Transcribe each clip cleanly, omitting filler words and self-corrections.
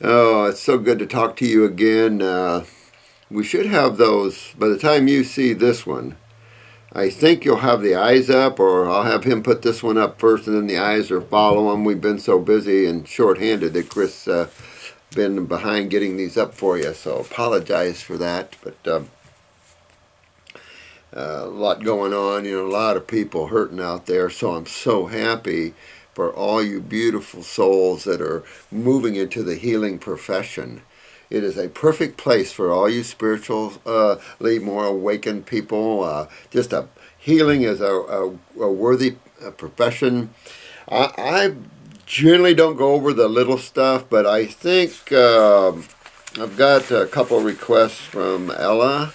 Oh, it's so good to talk to you again. We should have those by the time you see this one. I think you'll have the eyes up, or I'll have him put this one up first, and then the eyes are follow them. We've been so busy and short-handed that Chris been behind getting these up for you, so apologize for that. But a lot going on, a lot of people hurting out there. So I'm so happy for all you beautiful souls that are moving into the healing profession. It is a perfect place for all you spiritually more awakened people. Just a healing is a worthy profession. I generally don't go over the little stuff, but I think I've got a couple requests from Ella.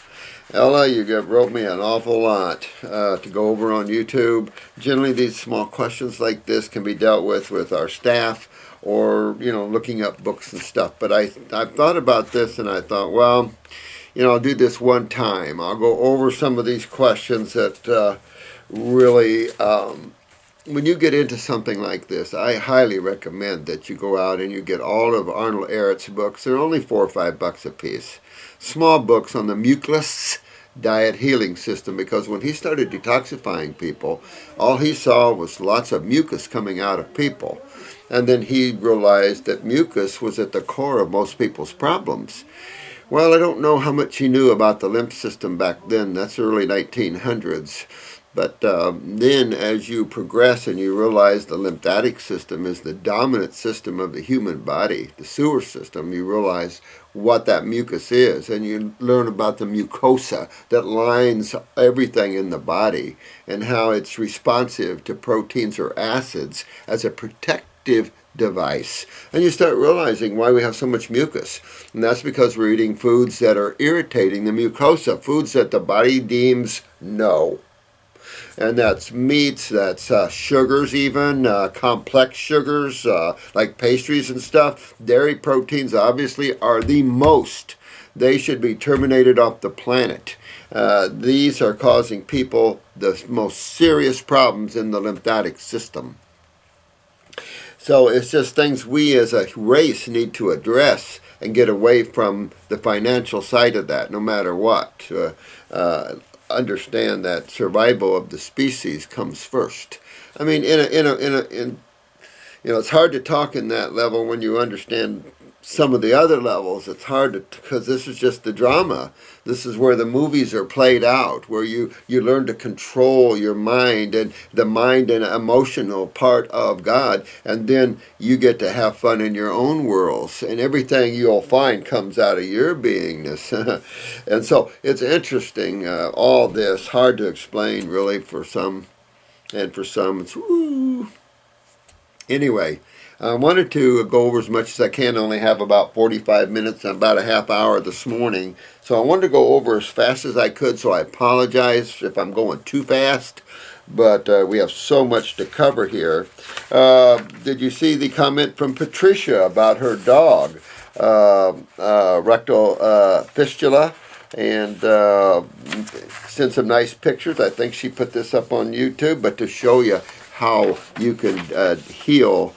Ella, you wrote me an awful lot to go over on YouTube. Generally, these small questions like this can be dealt with our staff or, looking up books and stuff. But I've thought about this and I thought, well, I'll do this one time. I'll go over some of these questions that really, when you get into something like this, I highly recommend that you go out and you get all of Arnold Ehret's books. They're only $4 or $5 a piece. Small books on the mucus diet healing system, because when he started detoxifying people, all he saw was lots of mucus coming out of people. And then he realized that mucus was at the core of most people's problems. Well, I don't know how much he knew about the lymph system back then. That's early 1900s. But then as you progress and you realize the lymphatic system is the dominant system of the human body, the sewer system, you realize what that mucus is. And you learn about the mucosa that lines everything in the body and how it's responsive to proteins or acids as a protective device. And you start realizing why we have so much mucus. And that's because we're eating foods that are irritating the mucosa, foods that the body deems no. And that's meats, that's sugars even, complex sugars like pastries and stuff. Dairy proteins obviously are the most. They should be terminated off the planet. These are causing people the most serious problems in the lymphatic system. So it's just things we as a race need to address and get away from the financial side of that, no matter what. Understand that survival of the species comes first. I mean, it's hard to talk in that level when you understand some of the other levels. It's hard to, because this is just the drama. This is where the movies are played out, where you learn to control your mind and the mind and emotional part of God, and then you get to have fun in your own worlds, and everything you'll find comes out of your beingness. And so it's interesting, all this, hard to explain really for some, and for some it's woo. Anyway, I wanted to go over as much as I can. I only have about 45 minutes and about a half hour this morning. So I wanted to go over as fast as I could, so I apologize if I'm going too fast. But we have so much to cover here. Did you see the comment from Patricia about her dog, rectal fistula? And sent some nice pictures. I think she put this up on YouTube, but to show you how you can heal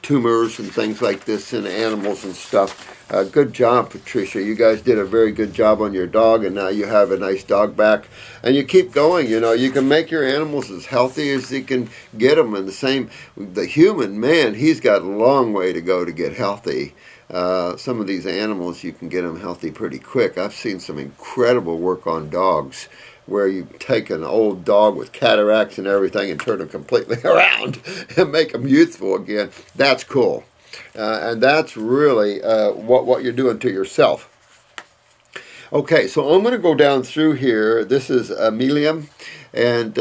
tumors and things like this in animals and stuff. Good job, Patricia. You guys did a very good job on your dog, and now you have a nice dog back. And you keep going. You can make your animals as healthy as you can get them. And the human, man, he's got a long way to go to get healthy. Some of these animals, you can get them healthy pretty quick. I've seen some incredible work on dogs, where you take an old dog with cataracts and everything and turn them completely around and make them youthful again. That's cool. And that's really what you're doing to yourself. Okay, so I'm going to go down through here. This is Amelium, and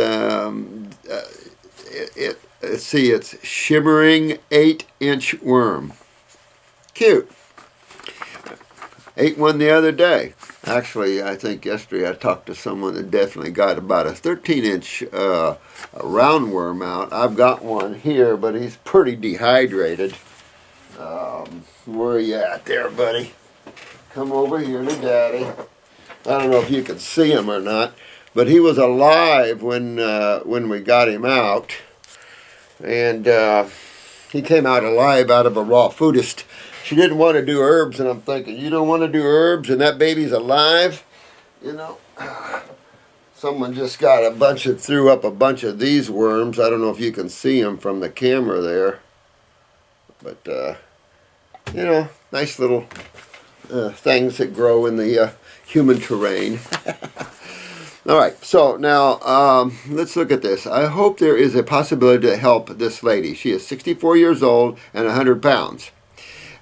let's see, it's shimmering 8-inch worm. Cute. Ate one the other day. Actually, I think yesterday I talked to someone that definitely got about a 13-inch roundworm out. I've got one here, but he's pretty dehydrated. Where are you at there, buddy? Come over here to Daddy. I don't know if you can see him or not, but he was alive when we got him out. And He came out alive out of a raw foodist. She didn't want to do herbs, and I'm thinking, you don't want to do herbs and that baby's alive? You know, someone just threw up a bunch of these worms. I don't know if you can see them from the camera there. But, you know, nice little things that grow in the human terrain. All right, so now let's look at this. I hope there is a possibility to help this lady. She is 64 years old and 100 pounds.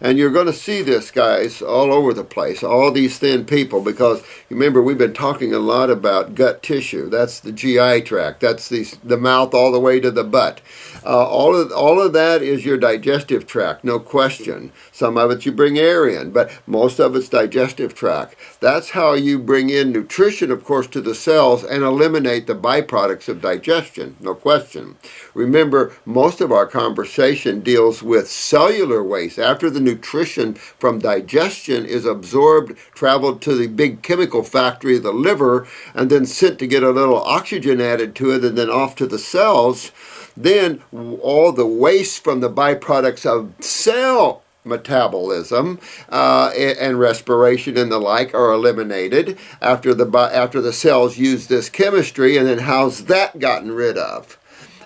And you're going to see this, guys, all over the place, all these thin people, because remember, we've been talking a lot about gut tissue. That's the GI tract. That's the mouth all the way to the butt. All of that is your digestive tract, no question. Some of it you bring air in, but most of it's digestive tract. That's how you bring in nutrition, of course, to the cells and eliminate the byproducts of digestion, no question. Remember, most of our conversation deals with cellular waste. After the nutrition from digestion is absorbed, traveled to the big chemical factory of the liver, and then sent to get a little oxygen added to it, and then off to the cells, then all the waste from the byproducts of cell metabolism and respiration and the like are eliminated after the cells use this chemistry, and then how's that gotten rid of?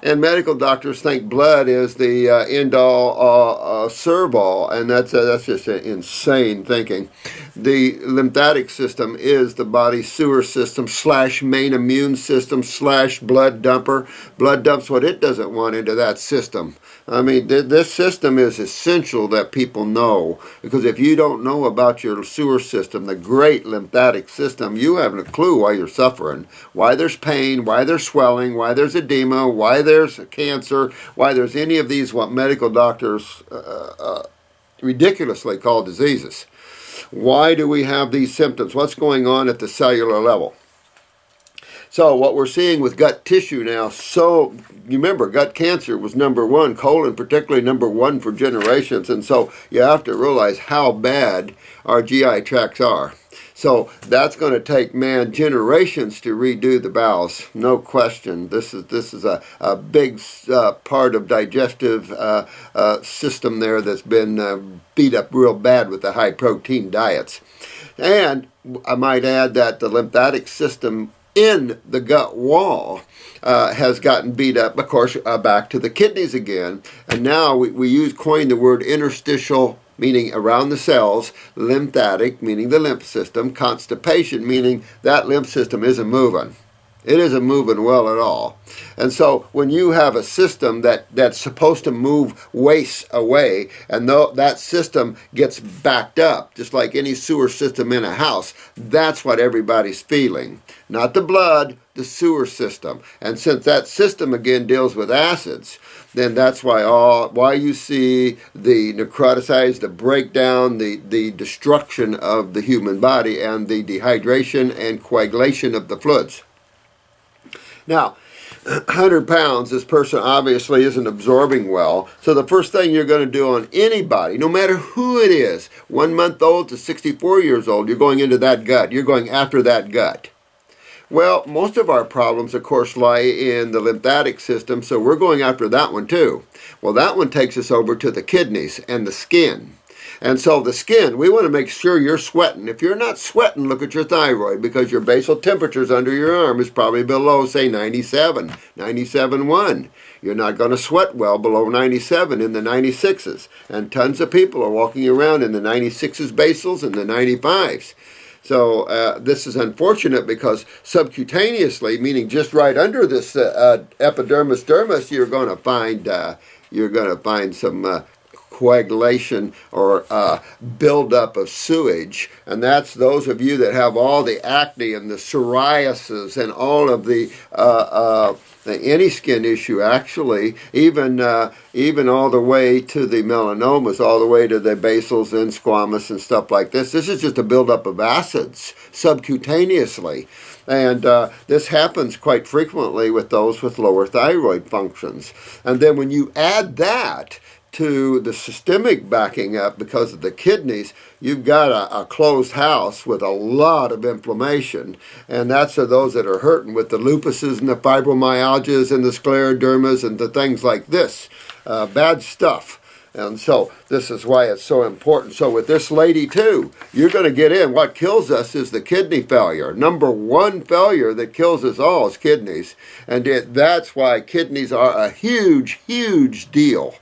And medical doctors think blood is the end-all, serve-all, and that's just insane thinking. The lymphatic system is the body's sewer system / main immune system / blood dumper. Blood dumps what it doesn't want into that system. I mean, this system is essential that people know, because if you don't know about your sewer system, the great lymphatic system, you haven't a clue why you're suffering, why there's pain, why there's swelling, why there's edema, why there's cancer, why there's any of these what medical doctors ridiculously call diseases. Why do we have these symptoms? What's going on at the cellular level? So what we're seeing with gut tissue now, so you remember gut cancer was #1, colon particularly #1 for generations, and so you have to realize how bad our GI tracts are. So that's going to take, man, generations to redo the bowels, no question. This is a big part of digestive system there that's been beat up real bad with the high protein diets. And I might add that the lymphatic system in the gut wall has gotten beat up, of course, back to the kidneys again. And now we coined the word interstitial, meaning around the cells, lymphatic, meaning the lymph system, constipation, meaning that lymph system isn't moving. It isn't moving well at all. And so when you have a system that's supposed to move waste away, and that system gets backed up, just like any sewer system in a house, that's what everybody's feeling. Not the blood, the sewer system. And since that system, again, deals with acids, then that's why you see the necroticides, the breakdown, the destruction of the human body, and the dehydration and coagulation of the fluids. Now, 100 pounds, this person obviously isn't absorbing well. So the first thing you're going to do on anybody, no matter who it is, 1 month old to 64 years old, you're going into that gut. You're going after that gut. Well, most of our problems, of course, lie in the lymphatic system, so we're going after that one too. Well, that one takes us over to the kidneys and the skin. And so the skin, we want to make sure you're sweating. If you're not sweating, look at your thyroid, because your basal temperatures under your arm is probably below, say, 97, 97.1. You're not going to sweat well below 97 in the 96s. And tons of people are walking around in the 96s basals and the 95s. So this is unfortunate, because subcutaneously, meaning just right under this epidermis dermis, you're going to find some coagulation or buildup of sewage, and that's those of you that have all the acne and the psoriasis and all of the any skin issue, actually, even all the way to the melanomas, all the way to the basals and squamous and stuff like this. This is just a buildup of acids subcutaneously. And this happens quite frequently with those with lower thyroid functions. And then when you add that to the systemic backing up because of the kidneys, you've got a closed house with a lot of inflammation. And that's for those that are hurting with the lupuses and the fibromyalgias and the sclerodermas and the things like this. Bad stuff. And so this is why it's so important. So with this lady too, you're going to get in. What kills us is the kidney failure. Number one failure that kills us all is kidneys. And that's why kidneys are a huge, huge deal.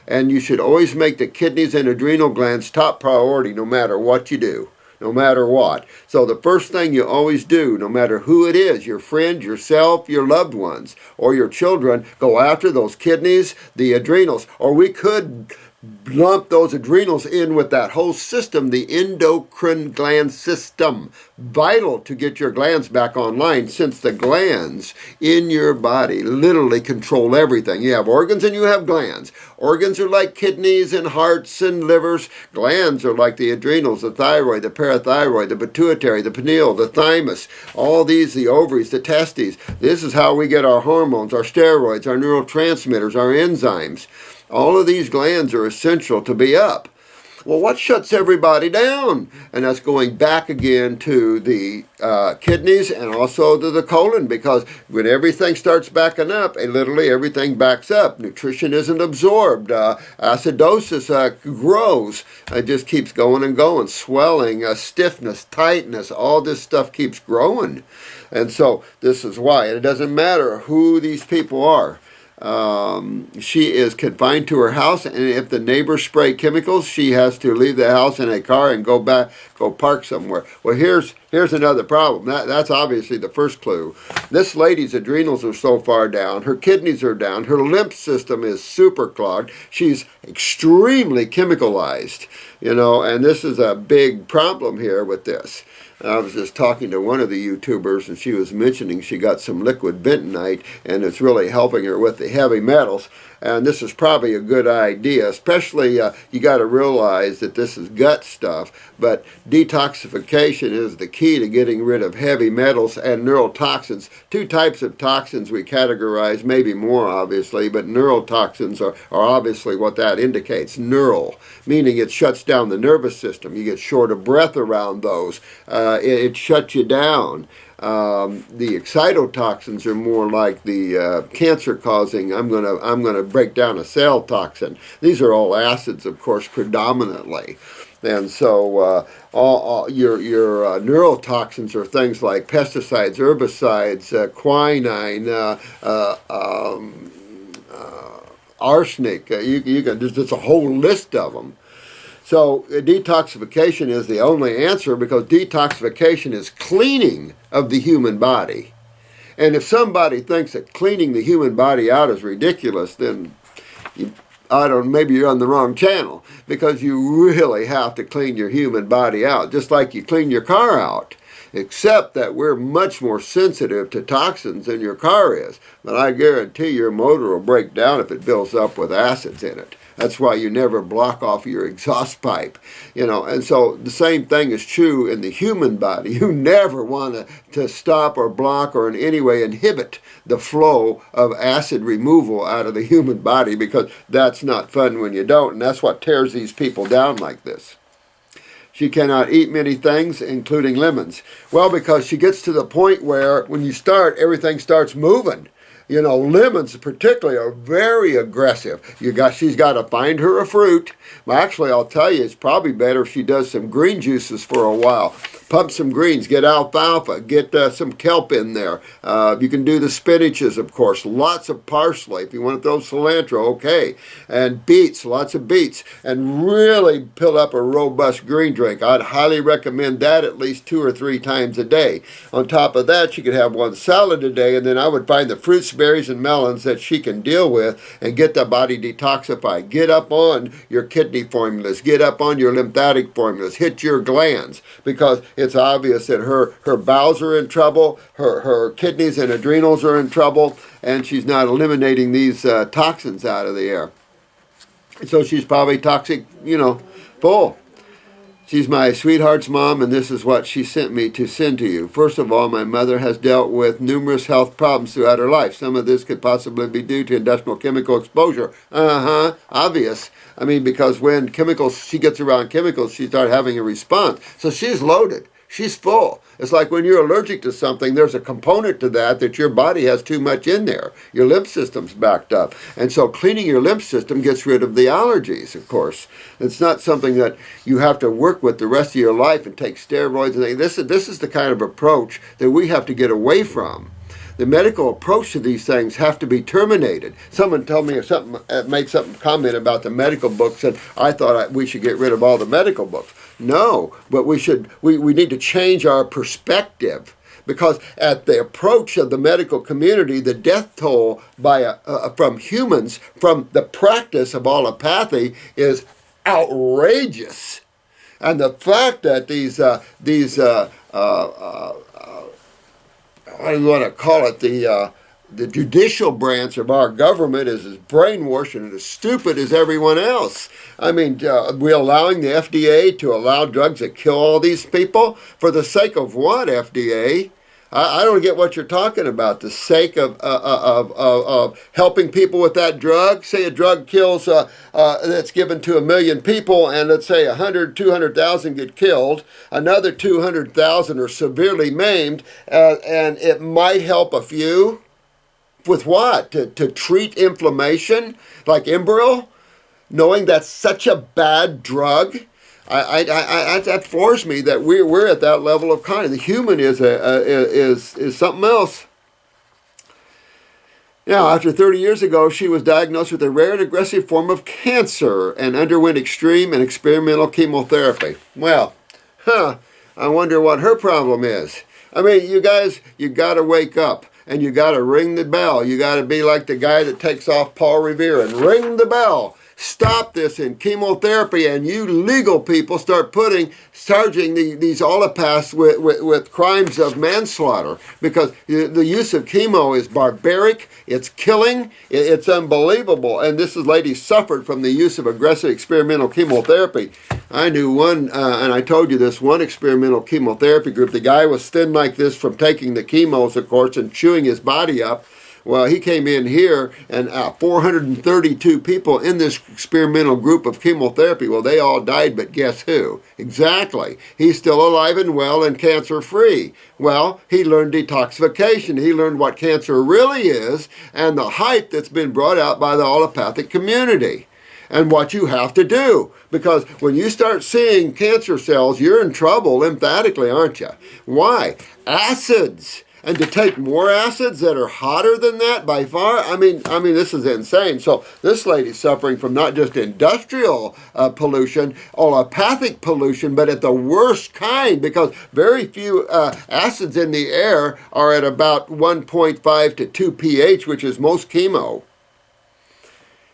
And you should always make the kidneys and adrenal glands top priority no matter what you do. No matter what. So the first thing you always do, no matter who it is, your friend, yourself, your loved ones, or your children, go after those kidneys, the adrenals. Or we could lump those adrenals in with that whole system, the endocrine gland system. Vital to get your glands back online, since the glands in your body literally control everything. You have organs and you have glands. Organs are like kidneys and hearts and livers. Glands are like the adrenals, the thyroid, the parathyroid, the pituitary, the pineal, the thymus, all these, the ovaries, the testes. This is how we get our hormones, our steroids, our neurotransmitters, our enzymes. All of these glands are essential to be up. Well, what shuts everybody down? And that's going back again to the kidneys and also to the colon, because when everything starts backing up, literally everything backs up. Nutrition isn't absorbed. Acidosis grows. It just keeps going and going. Swelling, stiffness, tightness, all this stuff keeps growing. And so this is why. And it doesn't matter who these people are. She is confined to her house, and if the neighbors spray chemicals, she has to leave the house in a car and go park somewhere. Well, here's another problem. That's obviously the first clue. This lady's adrenals are so far down, her kidneys are down, her lymph system is super clogged. She's extremely chemicalized, and this is a big problem here with this. I was just talking to one of the YouTubers, and she was mentioning she got some liquid bentonite, and it's really helping her with the heavy metals. And this is probably a good idea, especially you got to realize that this is gut stuff, but detoxification is the key to getting rid of heavy metals and neurotoxins. Two types of toxins we categorize, maybe more obviously, but neurotoxins are obviously what that indicates. Neural, meaning it shuts down the nervous system. You get short of breath around those. It shuts you down. The excitotoxins are more like the cancer-causing. I'm gonna break down a cell toxin. These are all acids, of course, predominantly, and so all your neurotoxins are things like pesticides, herbicides, quinine, arsenic. There's a whole list of them. So detoxification is the only answer, because detoxification is cleaning of the human body. And if somebody thinks that cleaning the human body out is ridiculous, then maybe you're on the wrong channel, because you really have to clean your human body out, just like you clean your car out. Except that we're much more sensitive to toxins than your car is. But I guarantee your motor will break down if it builds up with acids in it. That's why you never block off your exhaust pipe, and so the same thing is true in the human body. You never want to stop or block or in any way inhibit the flow of acid removal out of the human body, because that's not fun when you don't, and that's what tears these people down like this. She cannot eat many things, including lemons. Well, because she gets to the point where when you start, everything starts moving. Lemons particularly are very aggressive. She's got to find her a fruit. Well, actually, I'll tell you, it's probably better if she does some green juices for a while. Pump some greens, get alfalfa, get some kelp in there. You can do the spinaches, of course. Lots of parsley. If you want to throw cilantro, okay. And beets, lots of beets. And really fill up a robust green drink. I'd highly recommend that at least 2 or 3 times a day. On top of that, she could have 1 salad a day, and then I would find the fruits, berries, and melons that she can deal with and get the body detoxified. Get up on your kidney formulas. Get up on your lymphatic formulas. Hit your glands, because it's obvious that her bowels are in trouble, her kidneys and adrenals are in trouble, and she's not eliminating these toxins out of the air. So she's probably toxic, full. She's my sweetheart's mom, and this is what she sent me to send to you. First of all, my mother has dealt with numerous health problems throughout her life. Some of this could possibly be due to industrial chemical exposure. Obvious. I mean, because when she gets around chemicals, she starts having a response. So she's loaded. She's full. It's like when you're allergic to something, there's a component to that your body has too much in there. Your lymph system's backed up. And so cleaning your lymph system gets rid of the allergies, of course. It's not something that you have to work with the rest of your life and take steroids and things. This is the kind of approach that we have to get away from. The medical approach to these things have to be terminated. Someone told me made some comment about the medical books, and I thought we should get rid of all the medical books. No, but we need to change our perspective, because at the approach of the medical community, the death toll from humans from the practice of allopathy is outrageous, and the fact that what do you want to call it, the judicial branch of our government is as brainwashed and as stupid as everyone else. I mean, we're allowing the FDA to allow drugs that kill all these people? For the sake of what, FDA? I don't get what you're talking about. The sake of helping people with that drug. Say a drug kills, that's given to 1 million people, and let's say 200,000 get killed. Another 200,000 are severely maimed, and it might help a few. With what? To treat inflammation, like Enbrel, knowing that's such a bad drug. That floors me that we're at that level of consciousness. The human is something else. Now, after 30 years ago, she was diagnosed with a rare and aggressive form of cancer and underwent extreme and experimental chemotherapy. Well, I wonder what her problem is. I mean, you guys, you got to wake up. And you got to ring the bell. You got to be like the guy that takes off Paul Revere and ring the bell. Stop this in chemotherapy, and you legal people start charging these allopaths with crimes of manslaughter, because the use of chemo is barbaric, it's killing, it's unbelievable. And this lady suffered from the use of aggressive experimental chemotherapy. I knew one, and I told you this, one experimental chemotherapy group. The guy was thin like this from taking the chemos, of course, and chewing his body up. Well, he came in here, and 432 people in this experimental group of chemotherapy, well, they all died, but guess who? Exactly. He's still alive and well and cancer-free. Well, he learned detoxification. He learned what cancer really is, and the hype that's been brought out by the allopathic community, and what you have to do. Because when you start seeing cancer cells, you're in trouble lymphatically, aren't you? Why? Acids. And to take more acids that are hotter than that by far, I mean, this is insane. So this lady's suffering from not just industrial pollution, allopathic pollution, but at the worst kind, because very few acids in the air are at about 1.5 to 2 pH, which is most chemo.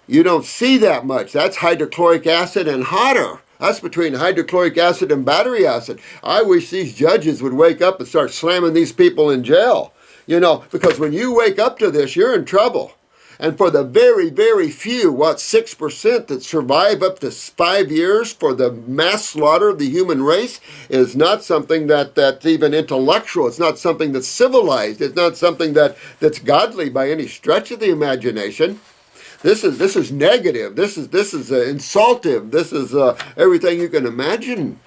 You don't see that much. That's hydrochloric acid and hotter. That's between hydrochloric acid and battery acid. I wish these judges would wake up and start slamming these people in jail. You know, because when you wake up to this, you're in trouble. And for the very, very few, 6% that survive up to 5 years for the mass slaughter of the human race is not something that's even intellectual. It's not something that's civilized. It's not something that's godly by any stretch of the imagination. This is negative. This is insultive. This is everything you can imagine.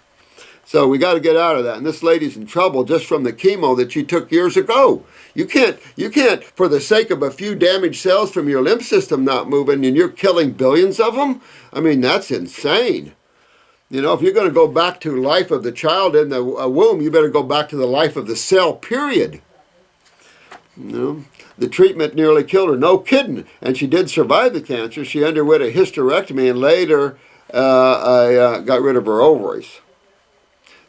So we got to get out of that. And this lady's in trouble just from the chemo that she took years ago. You can't, for the sake of a few damaged cells from your lymph system not moving, and you're killing billions of them. I mean, that's insane. You know, if you're going to go back to life of the child in the womb, you better go back to the life of the cell. Period. You know. The treatment nearly killed her. No kidding. And she did survive the cancer. She underwent a hysterectomy and later got rid of her ovaries.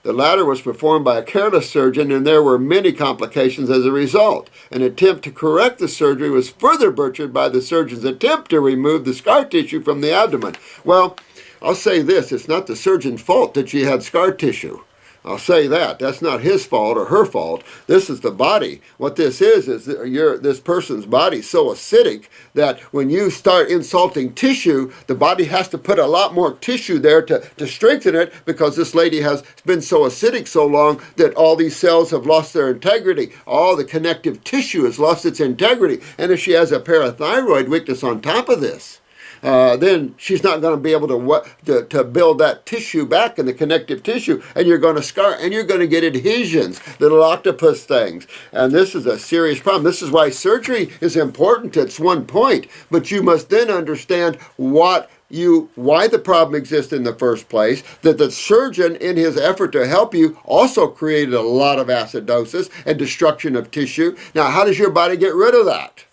The latter was performed by a careless surgeon, and there were many complications as a result. An attempt to correct the surgery was further butchered by the surgeon's attempt to remove the scar tissue from the abdomen. Well, I'll say this. It's not the surgeon's fault that she had scar tissue. I'll say that. That's not his fault or her fault. This is the body. What this is this person's body so acidic that when you start insulting tissue, the body has to put a lot more tissue there to strengthen it, because this lady has been so acidic so long that all these cells have lost their integrity. All the connective tissue has lost its integrity. And if she has a parathyroid weakness on top of this, then she's not going to be able to build that tissue back in the connective tissue, and you're going to scar, and you're going to get adhesions, little octopus things. And this is a serious problem. This is why surgery is important at one point, but you must then understand why the problem exists in the first place, that the surgeon, in his effort to help you, also created a lot of acidosis and destruction of tissue. Now, how does your body get rid of that?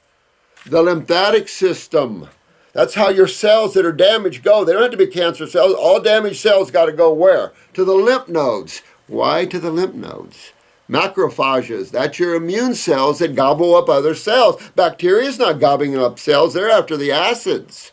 The lymphatic system. That's how your cells that are damaged go. They don't have to be cancer cells. All damaged cells got to go where? To the lymph nodes. Why to the lymph nodes? Macrophages, that's your immune cells that gobble up other cells. Bacteria is not gobbling up cells. They're after the acids.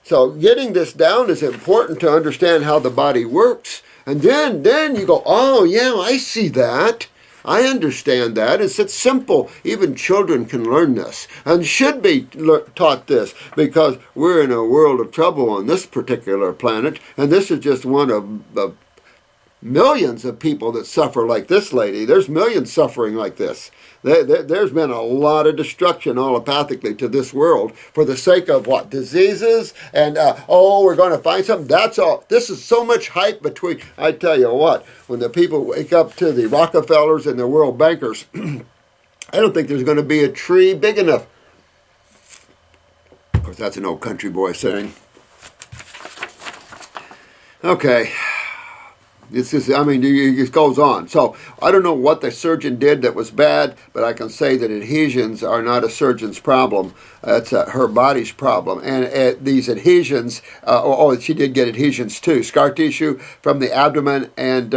So getting this down is important to understand how the body works. And then you go, oh, yeah, I see that. I understand that. It's simple. Even children can learn this and should be taught this, because we're in a world of trouble on this particular planet, and this is just one of the millions of people that suffer like this lady. There's millions suffering like this. There's been a lot of destruction allopathically to this world for the sake of what? Diseases and, we're going to find something. That's all. This is so much hype between, I tell you what, when the people wake up to the Rockefellers and the world bankers, I don't think there's going to be a tree big enough. Of course, that's an old country boy saying. Okay. It goes on. So I don't know what the surgeon did that was bad, but I can say that adhesions are not a surgeon's problem. It's her body's problem. And these adhesions, she did get adhesions too. Scar tissue from the abdomen and,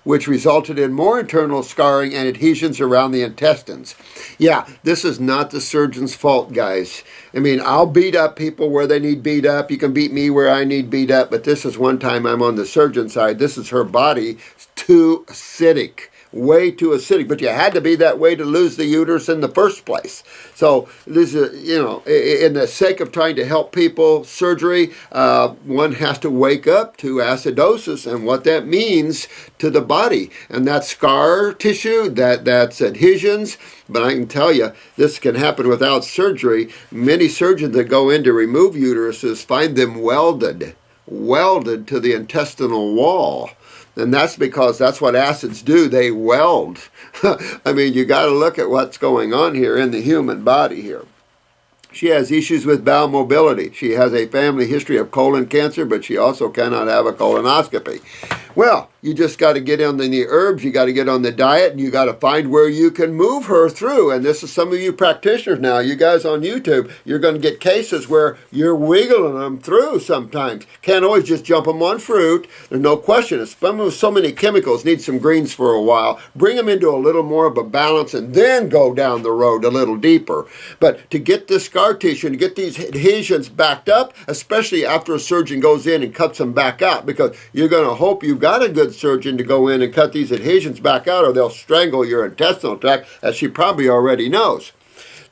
which resulted in more internal scarring and adhesions around the intestines. Yeah, this is not the surgeon's fault, guys. I'll beat up people where they need beat up. You can beat me where I need beat up, but this is one time I'm on the surgeon's side. This is her body. It's too acidic. Way too acidic, but you had to be that way to lose the uterus in the first place. So this is, in the sake of trying to help people, surgery, one has to wake up to acidosis and what that means to the body. And that's scar tissue, that's adhesions. But I can tell you, this can happen without surgery. Many surgeons that go in to remove uteruses find them welded to the intestinal wall. And that's because that's what acids do. They weld. You got to look at what's going on here in the human body here. She has issues with bowel mobility. She has a family history of colon cancer, but she also cannot have a colonoscopy. Well, you just got to get on the herbs, you got to get on the diet, and you got to find where you can move her through. And this is some of you practitioners now, you guys on YouTube, you're going to get cases where you're wiggling them through sometimes. Can't always just jump them on fruit. There's no question. It's so many chemicals, need some greens for a while. Bring them into a little more of a balance and then go down the road a little deeper. But to get this scar tissue and get these adhesions backed up, especially after a surgeon goes in and cuts them back out, because you're going to hope you've got a good surgeon to go in and cut these adhesions back out, or they'll strangle your intestinal tract, as she probably already knows.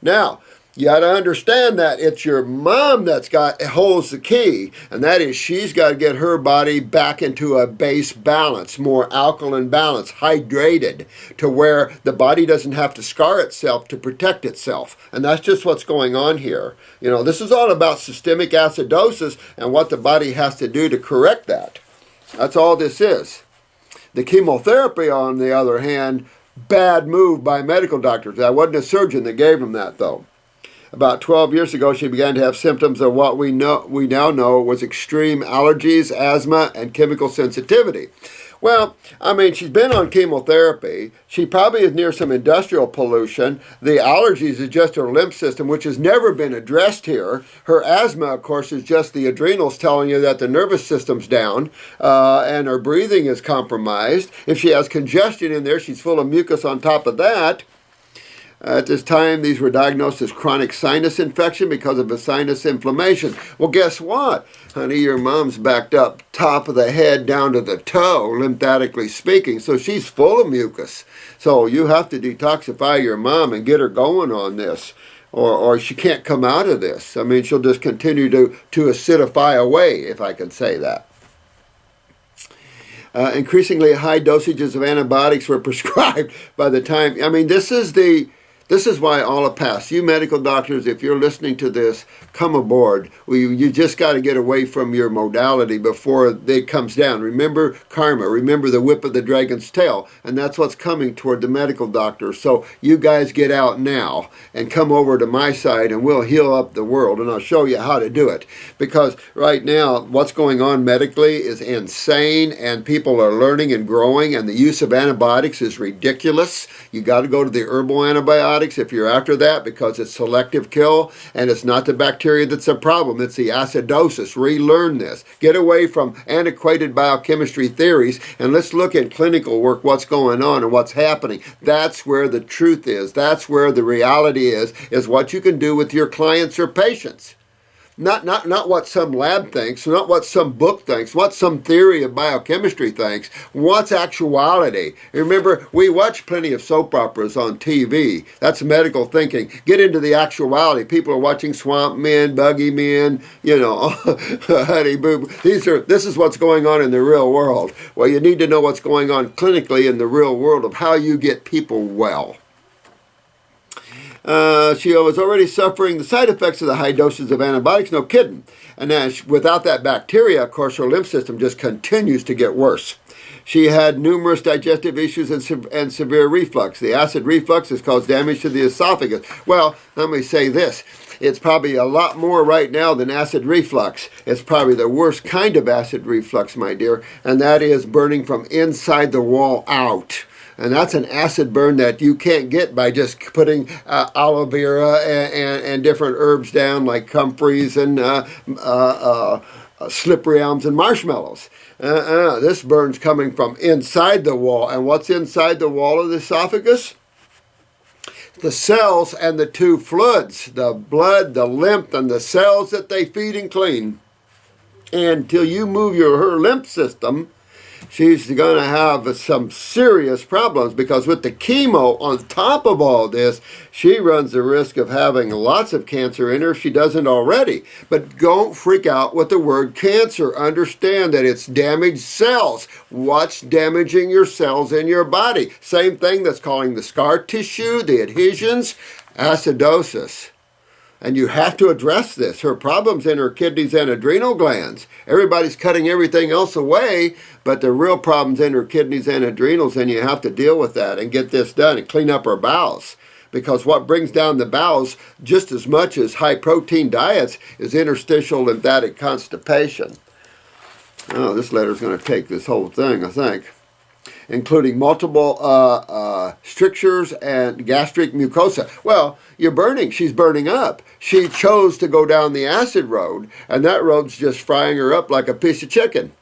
Now, you got to understand that it's your mom holds the key, and that is she's got to get her body back into a base balance, more alkaline balance, hydrated, to where the body doesn't have to scar itself to protect itself. And that's just what's going on here. This is all about systemic acidosis and what the body has to do to correct that. That's all this is. The chemotherapy, on the other hand, bad move by medical doctors. I wasn't a surgeon that gave them that, though. About 12 years ago, she began to have symptoms of what we now know was extreme allergies, asthma, and chemical sensitivity. Well, she's been on chemotherapy. She probably is near some industrial pollution. The allergies is just her lymph system, which has never been addressed here. Her asthma, of course, is just the adrenals telling you that the nervous system's down, and her breathing is compromised. If she has congestion in there, she's full of mucus on top of that. At this time, these were diagnosed as chronic sinus infection because of a sinus inflammation. Well, guess what? Honey, your mom's backed up top of the head down to the toe, lymphatically speaking, so she's full of mucus. So you have to detoxify your mom and get her going on this, or she can't come out of this. I mean, she'll just continue to acidify away, if I can say that. Increasingly high dosages of antibiotics were prescribed by the time. I mean, this is why all are past. You medical doctors, if you're listening to this, come aboard. You just got to get away from your modality before it comes down. Remember karma. Remember the whip of the dragon's tail. And that's what's coming toward the medical doctor. So you guys get out now and come over to my side and we'll heal up the world. And I'll show you how to do it. Because right now, what's going on medically is insane. And people are learning and growing. And the use of antibiotics is ridiculous. You got to go to the herbal antibiotics if you're after that, because it's selective kill and it's not the bacteria that's a problem, it's the acidosis. Relearn this. Get away from antiquated biochemistry theories and let's look at clinical work, what's going on and what's happening. That's where the truth is. That's where the reality is what you can do with your clients or patients. Not what some lab thinks, not what some book thinks, what some theory of biochemistry thinks. What's actuality? Remember, we watch plenty of soap operas on TV. That's medical thinking. Get into the actuality. People are watching Swamp Men, Buggy Men, Honey Boo. This is what's going on in the real world. Well, you need to know what's going on clinically in the real world of how you get people well. She was already suffering the side effects of the high doses of antibiotics, no kidding. And then without that bacteria, of course, her lymph system just continues to get worse. She had numerous digestive issues and severe reflux. The acid reflux has caused damage to the esophagus. Well, let me say this. It's probably a lot more right now than acid reflux. It's probably the worst kind of acid reflux, my dear, and that is burning from inside the wall out. And that's an acid burn that you can't get by just putting aloe vera and different herbs down like comfreys and slippery elms and marshmallows. This burn's coming from inside the wall. And what's inside the wall of the esophagus? The cells and the two fluids, the blood, the lymph, and the cells that they feed and clean. And until you move her lymph system, she's going to have some serious problems, because with the chemo on top of all this, she runs the risk of having lots of cancer in her if she doesn't already. But don't freak out with the word cancer. Understand that it's damaged cells. What's damaging your cells in your body? Same thing that's causing the scar tissue, the adhesions, acidosis. And you have to address this. Her problem's in her kidneys and adrenal glands. Everybody's cutting everything else away, but the real problem's in her kidneys and adrenals, and you have to deal with that and get this done and clean up her bowels. Because what brings down the bowels just as much as high-protein diets is interstitial lymphatic constipation. Oh, this letter's going to take this whole thing, I think. Including multiple strictures and gastric mucosa. Well, you're burning. She's burning up. She chose to go down the acid road, and that road's just frying her up like a piece of chicken.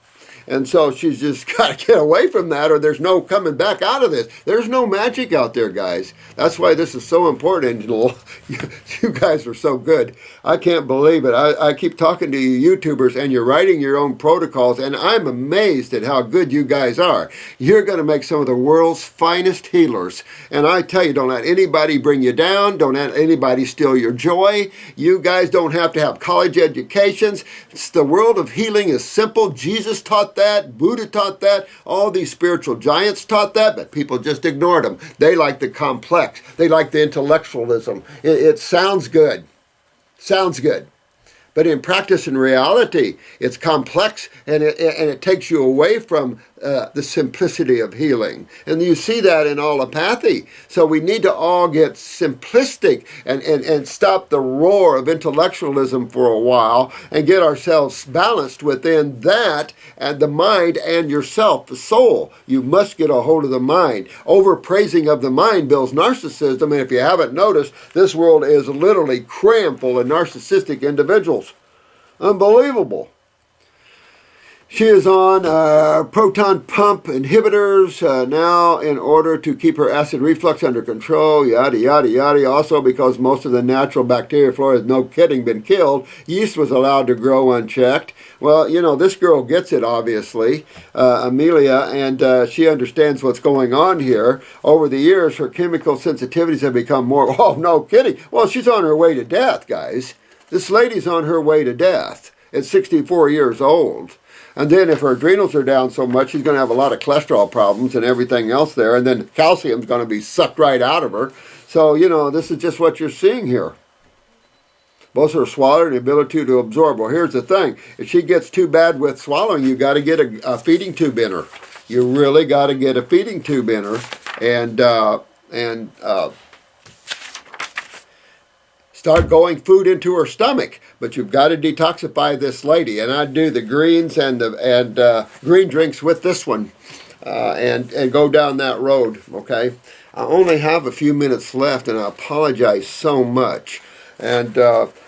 And so she's just got to get away from that, or there's no coming back out of this. There's no magic out there, guys. That's why this is so important. You guys are so good. I can't believe it. I keep talking to you YouTubers, and you're writing your own protocols, and I'm amazed at how good you guys are. You're going to make some of the world's finest healers. And I tell you, don't let anybody bring you down. Don't let anybody steal your joy. You guys don't have to have college educations. The world of healing is simple. Jesus taught that, Buddha taught that, all these spiritual giants taught that, but people just ignored them. They like the complex. They like the intellectualism. It sounds good. Sounds good. But in practice and reality, it's complex, and it takes you away from the simplicity of healing. And you see that in allopathy. So we need to all get simplistic and stop the roar of intellectualism for a while and get ourselves balanced within that and the mind and yourself, the soul. You must get a hold of the mind. Overpraising of the mind builds narcissism, and if you haven't noticed, this world is literally crammed full of narcissistic individuals. Unbelievable. She is on proton pump inhibitors now in order to keep her acid reflux under control, yada, yada, yada. Also because most of the natural bacteria flora has, no kidding, been killed. Yeast was allowed to grow unchecked. Well, you know, this girl gets it, obviously, Amelia, and she understands what's going on here. Over the years, her chemical sensitivities have become more, oh, no kidding. Well, she's on her way to death, guys. This lady's on her way to death at 64 years old. And then if her adrenals are down so much, she's going to have a lot of cholesterol problems and everything else there. And then calcium's going to be sucked right out of her. So, you know, this is just what you're seeing here. Both her swallow and the ability to absorb. Well, here's the thing. If she gets too bad with swallowing, you got to get a feeding tube in her. You really got to get a feeding tube in her. And start going food into her stomach, but you've got to detoxify this lady. And I do the greens and green drinks with this one, and go down that road. Okay, I only have a few minutes left, and I apologize so much. And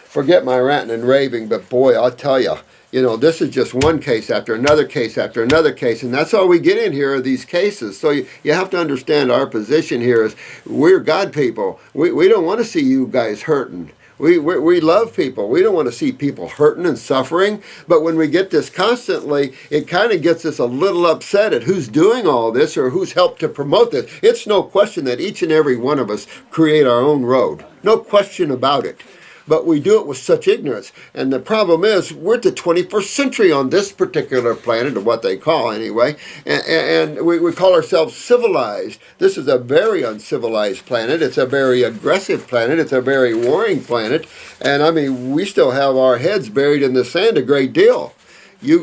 forget my ranting and raving, but boy, I'll tell you. You know, this is just one case after another case after another case, and that's all we get in here are these cases. So you have to understand our position here is we're God people. We don't want to see you guys hurting. We love people. We don't want to see people hurting and suffering. But when we get this constantly, it kind of gets us a little upset at who's doing all this or who's helped to promote this. It's no question that each and every one of us create our own road. No question about it. But we do it with such ignorance. And the problem is, we're at the 21st century on this particular planet, or what they call anyway, and we call ourselves civilized. This is a very uncivilized planet. It's a very aggressive planet. It's a very warring planet. And I mean, we still have our heads buried in the sand a great deal.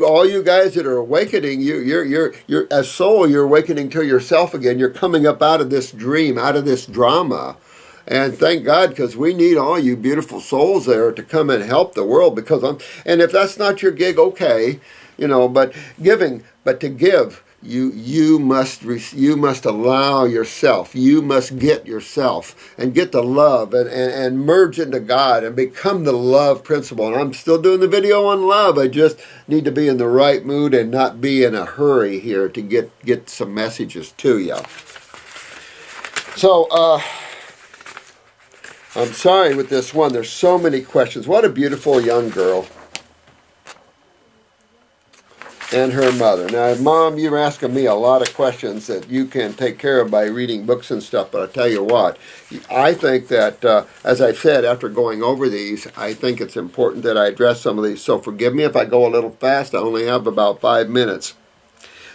All you guys that are awakening, you're as soul, you're awakening to yourself again. You're coming up out of this dream, out of this drama. And thank God, because we need all you beautiful souls there to come and help the world. And if that's not your gig, okay, you know. But to give, you must allow yourself. You must get yourself and get the love and merge into God and become the love principle. And I'm still doing the video on love. I just need to be in the right mood and not be in a hurry here to get some messages to you. So. I'm sorry with this one. There's so many questions. What a beautiful young girl. And her mother. Now, Mom, you're asking me a lot of questions that you can take care of by reading books and stuff, but I'll tell you what. I think that, as I said, after going over these, I think it's important that I address some of these. So forgive me if I go a little fast. I only have about 5 minutes.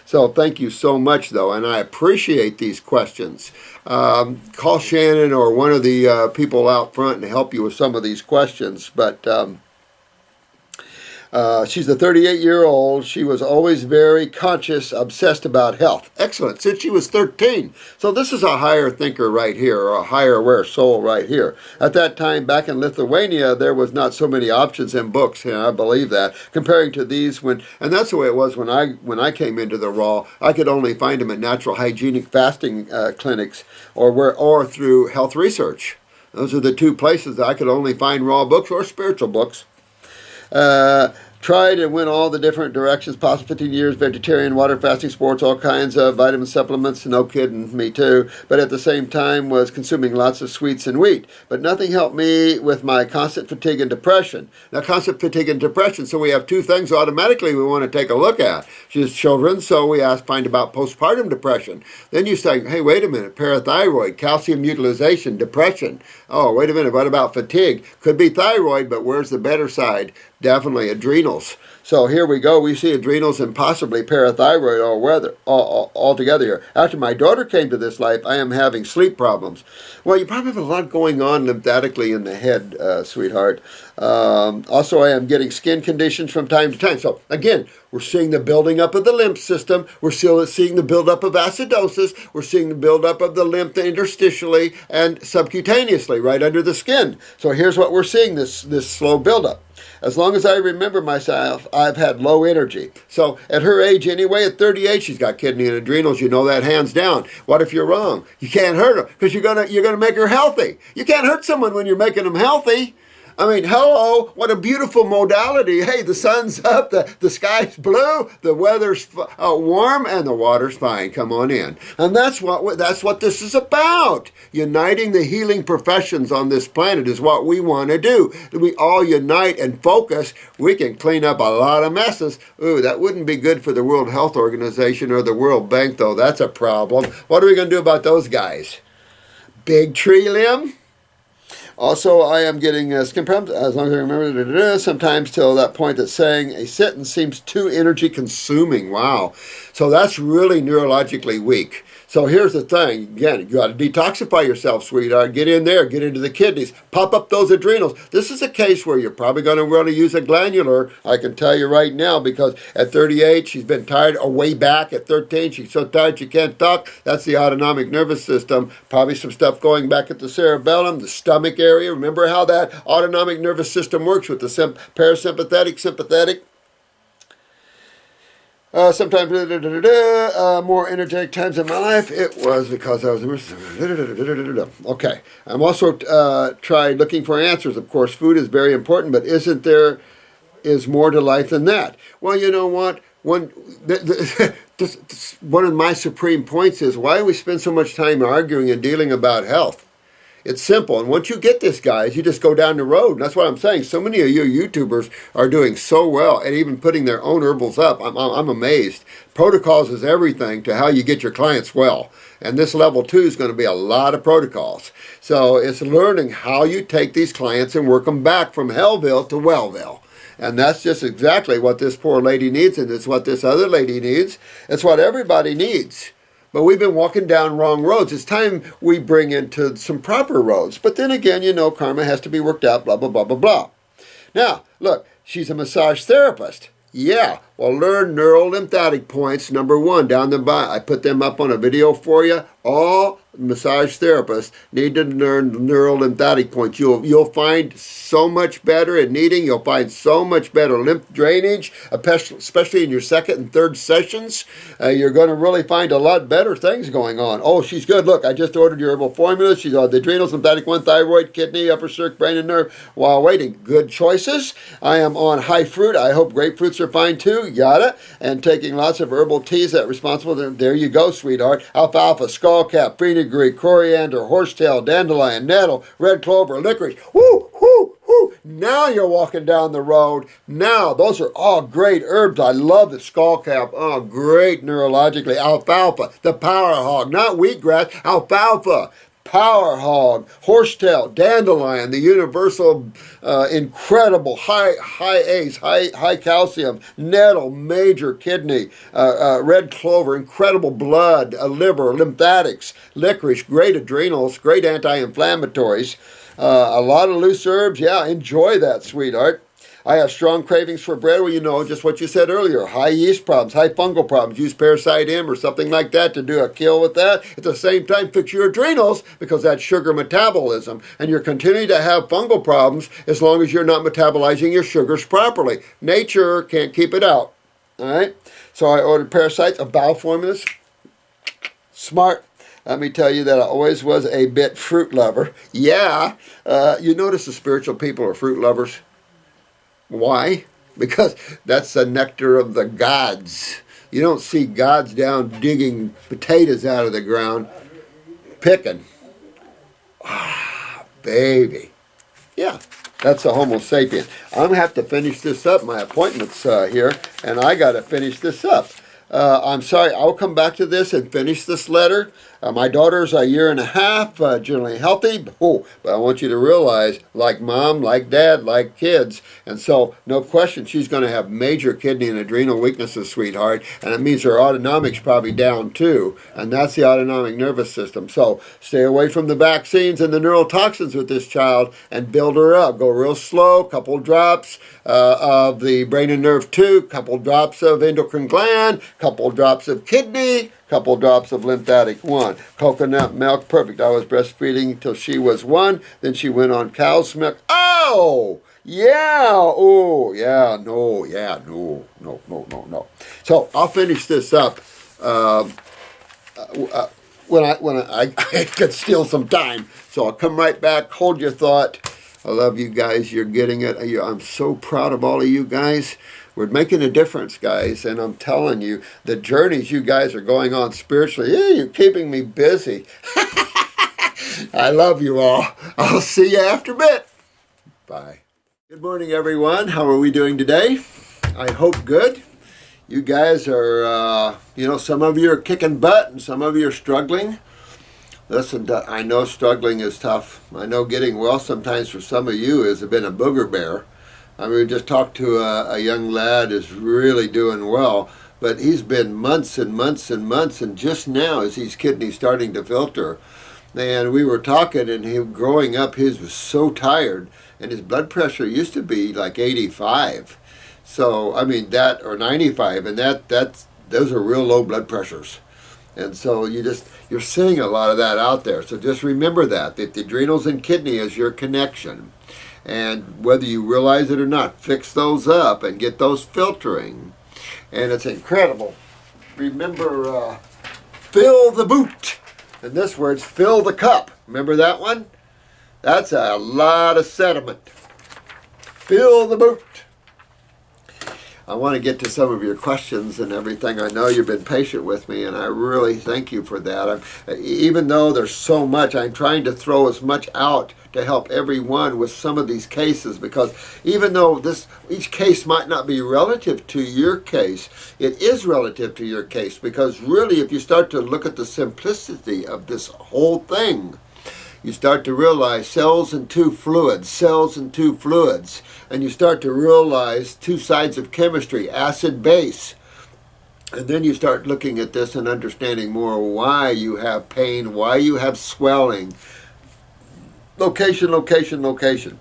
So thank you so much, though, and I appreciate these questions. Call Shannon or one of the people out front and help you with some of these questions. But she's a 38-year-old. She was always very conscious, obsessed about health. Excellent, since she was 13. So this is a higher thinker right here, or a higher aware soul right here. At that time, back in Lithuania, there was not so many options in books, and I believe that, comparing to these and that's the way it was when I came into the raw. I could only find them at natural hygienic fasting clinics or through health research. Those are the two places that I could only find raw books or spiritual books. Tried and went all the different directions possible. 15 years, vegetarian, water fasting, sports, all kinds of vitamin supplements. No kidding, me too. But at the same time was consuming lots of sweets and wheat. But nothing helped me with my constant fatigue and depression. Now, constant fatigue and depression. So we have two things automatically we want to take a look at. She has children, so we find about postpartum depression. Then you say, hey, wait a minute, parathyroid, calcium utilization, depression. Oh, wait a minute, what about fatigue? Could be thyroid, but where's the better side? Definitely adrenals. So here we go. We see adrenals and possibly parathyroid all together here. After my daughter came to this life, I am having sleep problems. Well, you probably have a lot going on lymphatically in the head, sweetheart. Also, I am getting skin conditions from time to time. So again, we're seeing the building up of the lymph system. We're still seeing the buildup of acidosis. We're seeing the buildup of the lymph interstitially and subcutaneously, right under the skin. So here's what we're seeing, this slow buildup. As long as I remember myself, I've had low energy. So at her age anyway, at 38, she's got kidney and adrenals. You know that hands down. What if you're wrong? You can't hurt her because you're gonna make her healthy. You can't hurt someone when you're making them healthy. I mean, hello, what a beautiful modality. Hey, the sun's up, the sky's blue, the weather's warm, and the water's fine. Come on in. And that's what this is about. Uniting the healing professions on this planet is what we want to do. We all unite and focus. We can clean up a lot of messes. Ooh, that wouldn't be good for the World Health Organization or the World Bank, though. That's a problem. What are we going to do about those guys? Big tree limb? Also, I am getting skin problems, as long as I remember, sometimes till that point that saying a sentence seems too energy consuming. Wow. So that's really neurologically weak. So here's the thing. Again, you got to detoxify yourself, sweetheart. Get in there. Get into the kidneys. Pop up those adrenals. This is a case where you're probably going to want to use a glandular. I can tell you right now, because at 38, she's been tired. Or way back at 13, she's so tired she can't talk. That's the autonomic nervous system. Probably some stuff going back at the cerebellum, the stomach area. Remember how that autonomic nervous system works with the parasympathetic, sympathetic. Sometimes more energetic times in my life. It was because I was okay. I'm also tried looking for answers. Of course, food is very important, but isn't there is more to life than that? Well, you know what? One of my supreme points is why we spend so much time arguing and dealing about health. It's simple, and once you get this, guys, you just go down the road. And that's what I'm saying. So many of you YouTubers are doing so well and even putting their own herbals up. I'm amazed. Protocols is everything to how you get your clients well. And this level 2 is going to be a lot of protocols. So it's learning how you take these clients and work them back from Hellville to Wellville. And that's just exactly what this poor lady needs, and it's what this other lady needs. It's what everybody needs. But we've been walking down wrong roads. It's time we bring into some proper roads. But then again, you know, karma has to be worked out, blah, blah, blah, blah, blah. Now, look, she's a massage therapist. Yeah, well, learn neural lymphatic points, number 1, down the bottom. I put them up on a video for you. All massage therapists need to learn neural lymphatic points. You'll find so much better at kneading. You'll find so much better lymph drainage, especially in your second and third sessions. You're going to really find a lot better things going on. Oh, she's good. Look, I just ordered your herbal formula. She's on the adrenals, lymphatic 1, thyroid, kidney, upper circ, brain, and nerve. While waiting, good choices. I am on high fruit. I hope grapefruits are fine too. Yada. And taking lots of herbal teas that are responsible. There you go, sweetheart. Alfalfa, skullcap, fenugreek, coriander, horsetail, dandelion, nettle, red clover, licorice. Woo, woo, woo. Now you're walking down the road. Now, those are all great herbs. I love the skullcap. Oh, great neurologically. Alfalfa, the power hog, not wheatgrass, alfalfa. Power hog, horsetail, dandelion, the universal, incredible, high A's, high calcium, nettle, major kidney, red clover, incredible blood, liver, lymphatics, licorice, great adrenals, great anti-inflammatories, a lot of loose herbs. Yeah, enjoy that, sweetheart. I have strong cravings for bread. Well, you know, just what you said earlier. High yeast problems, high fungal problems. Use Parasite M or something like that to do a kill with that. At the same time, fix your adrenals because that's sugar metabolism. And you're continuing to have fungal problems as long as you're not metabolizing your sugars properly. Nature can't keep it out. All right? So I ordered Parasites, a bowel formulas. Smart. Let me tell you that I always was a bit fruit lover. Yeah. You notice the spiritual people are fruit lovers. Why? Because that's the nectar of the gods. You don't see gods down digging potatoes out of the ground, picking. Ah, baby. Yeah, that's a Homo sapien. I'm going to have to finish this up. My appointment's here, and I got to finish this up. I'm sorry, I'll come back to this and finish this letter. My daughter's a year and a half, generally healthy. But I want you to realize, like mom, like dad, like kids. And so, no question, she's going to have major kidney and adrenal weaknesses, sweetheart. And it means her autonomic's probably down too. And that's the autonomic nervous system. So, stay away from the vaccines and the neurotoxins with this child and build her up. Go real slow, couple drops of the brain and nerve 2, couple drops of endocrine gland, couple drops of kidney, couple drops of lymphatic 1. Coconut milk, perfect. I was breastfeeding till she was 1. Then she went on cow's milk. Oh, yeah. Oh, yeah. No, yeah. No. So I'll finish this up when I could steal some time. So I'll come right back. Hold your thought. I love you guys. You're getting it. I'm so proud of all of you guys. We're making a difference, guys, and I'm telling you, the journeys you guys are going on spiritually, you're keeping me busy. I love you all. I'll see you after a bit. Bye. Good morning, everyone. How are we doing today? I hope good. You guys are, some of you are kicking butt and some of you are struggling. Listen, I know struggling is tough. I know getting well sometimes for some of you has been a booger bear. I mean, we just talked to a young lad who's really doing well, but he's been months and months and months, and just now is his kidneys starting to filter. And we were talking, and him growing up, his was so tired, and his blood pressure used to be like 85. So, I mean, that, or 95, and those are real low blood pressures. And so you're seeing a lot of that out there. So just remember that the adrenals and kidney is your connection. And whether you realize it or not, fix those up and get those filtering. And it's incredible. Remember, fill the boot. In this words, fill the cup. Remember that one? That's a lot of sediment. Fill the boot. I want to get to some of your questions and everything. I know you've been patient with me, and I really thank you for that. Even though there's so much, I'm trying to throw as much out to help everyone with some of these cases, because even though each case might not be relative to your case, it is relative to your case, because really if you start to look at the simplicity of this whole thing, you start to realize cells and two fluids, and you start to realize two sides of chemistry, acid, base. And then you start looking at this and understanding more why you have pain, why you have swelling. Location, location, location.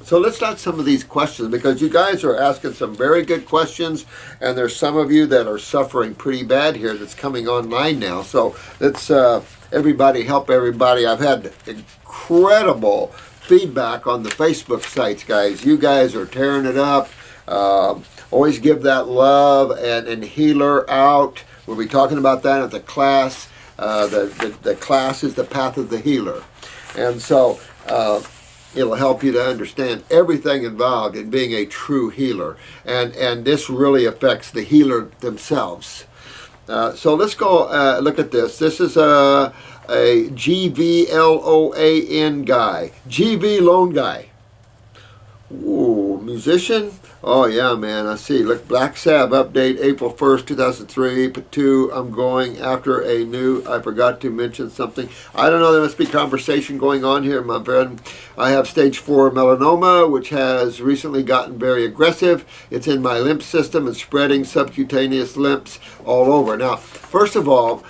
So let's start some of these questions, because you guys are asking some very good questions, and there's some of you that are suffering pretty bad here that's coming online now. So let's everybody help everybody. I've had incredible feedback on the Facebook sites, guys. You guys are tearing it up. Always give that love and healer out. We'll be talking about that at the class. The class is the path of the healer. And so it'll help you to understand everything involved in being a true healer. And this really affects the healer themselves. So let's go look at this. This is a GVLOAN guy. GV loan guy. Ooh, musician? Oh yeah, man, I see. Look, Black Sabbath update April 1st, 2003. But 2, I'm going after a new, I forgot to mention something. I don't know, there must be conversation going on here, my friend. I have stage 4 melanoma, which has recently gotten very aggressive. It's in my lymph system and spreading subcutaneous lymphs all over. Now, first of all,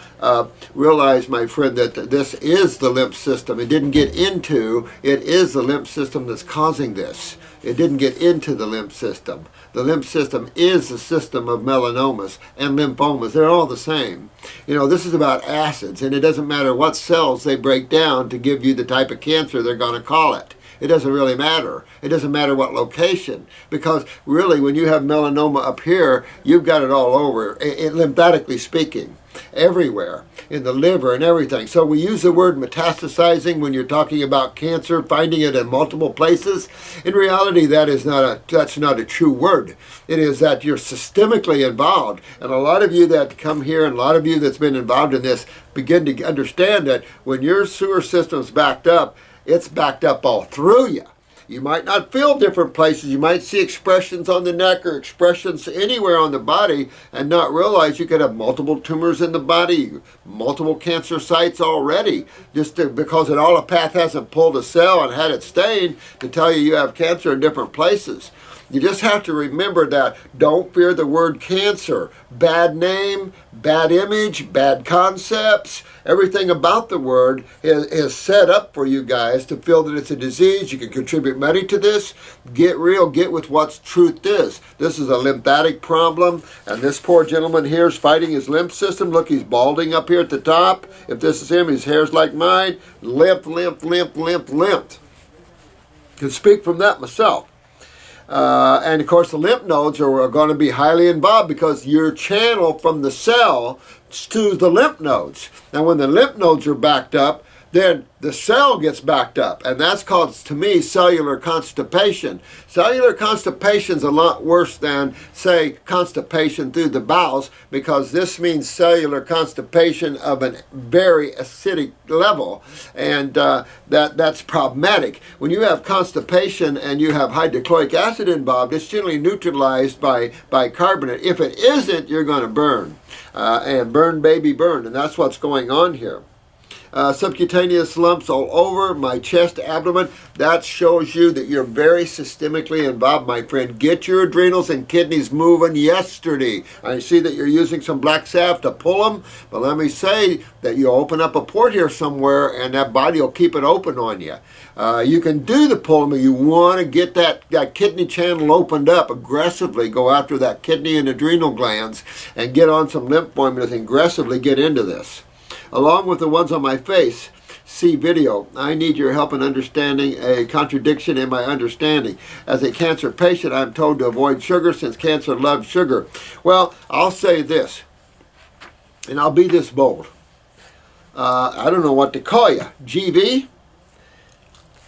realize, my friend, that this is the lymph system. It is the lymph system that's causing this. It didn't get into the lymph system. The lymph system is the system of melanomas and lymphomas. They're all the same. You know, this is about acids, and it doesn't matter what cells they break down to give you the type of cancer they're going to call it. It doesn't really matter. It doesn't matter what location, because really when you have melanoma up here, you've got it all over, lymphatically speaking, everywhere, in the liver and everything. So we use the word metastasizing when you're talking about cancer, finding it in multiple places. In reality, that's not a true word. It is that you're systemically involved. And a lot of you that come here, and a lot of you that's been involved in this, begin to understand that when your sewer system's backed up, it's backed up all through you. You might not feel different places. You might see expressions on the neck or expressions anywhere on the body and not realize you could have multiple tumors in the body, multiple cancer sites already, because an allopath hasn't pulled a cell and had it stained to tell you have cancer in different places. You just have to remember that. Don't fear the word cancer. Bad name, bad image, bad concepts. Everything about the word is set up for you guys to feel that it's a disease. You can contribute money to this. Get real. Get with what truth is. This is a lymphatic problem, and this poor gentleman here is fighting his lymph system. Look, he's balding up here at the top. If this is him, his hair's like mine. Lymph, lymph, lymph, lymph, lymph. Can speak from that myself. And of course the lymph nodes are going to be highly involved, because your channel from the cell to the lymph nodes. Now when the lymph nodes are backed up, then the cell gets backed up, and that's called, to me, cellular constipation. Cellular constipation is a lot worse than, say, constipation through the bowels, because this means cellular constipation of a very acidic level, and that's problematic. When you have constipation and you have hydrochloric acid involved, it's generally neutralized by bicarbonate. If it isn't, you're going to burn, and burn, baby, burn, and that's what's going on here. Subcutaneous lumps all over my chest, abdomen. That shows you that you're very systemically involved, my friend. Get your adrenals and kidneys moving yesterday. I see that you're using some black salve to pull them, but let me say that you open up a port here somewhere and that body will keep it open on you. You can do the pulling, but you want to get that kidney channel opened up aggressively. Go after that kidney and adrenal glands and get on some lymph formulas and aggressively get into this. Along with the ones on my face, see video. I need your help in understanding a contradiction in my understanding. As a cancer patient, I'm told to avoid sugar since cancer loves sugar. Well, I'll say this, and I'll be this bold. I don't know what to call you. GV?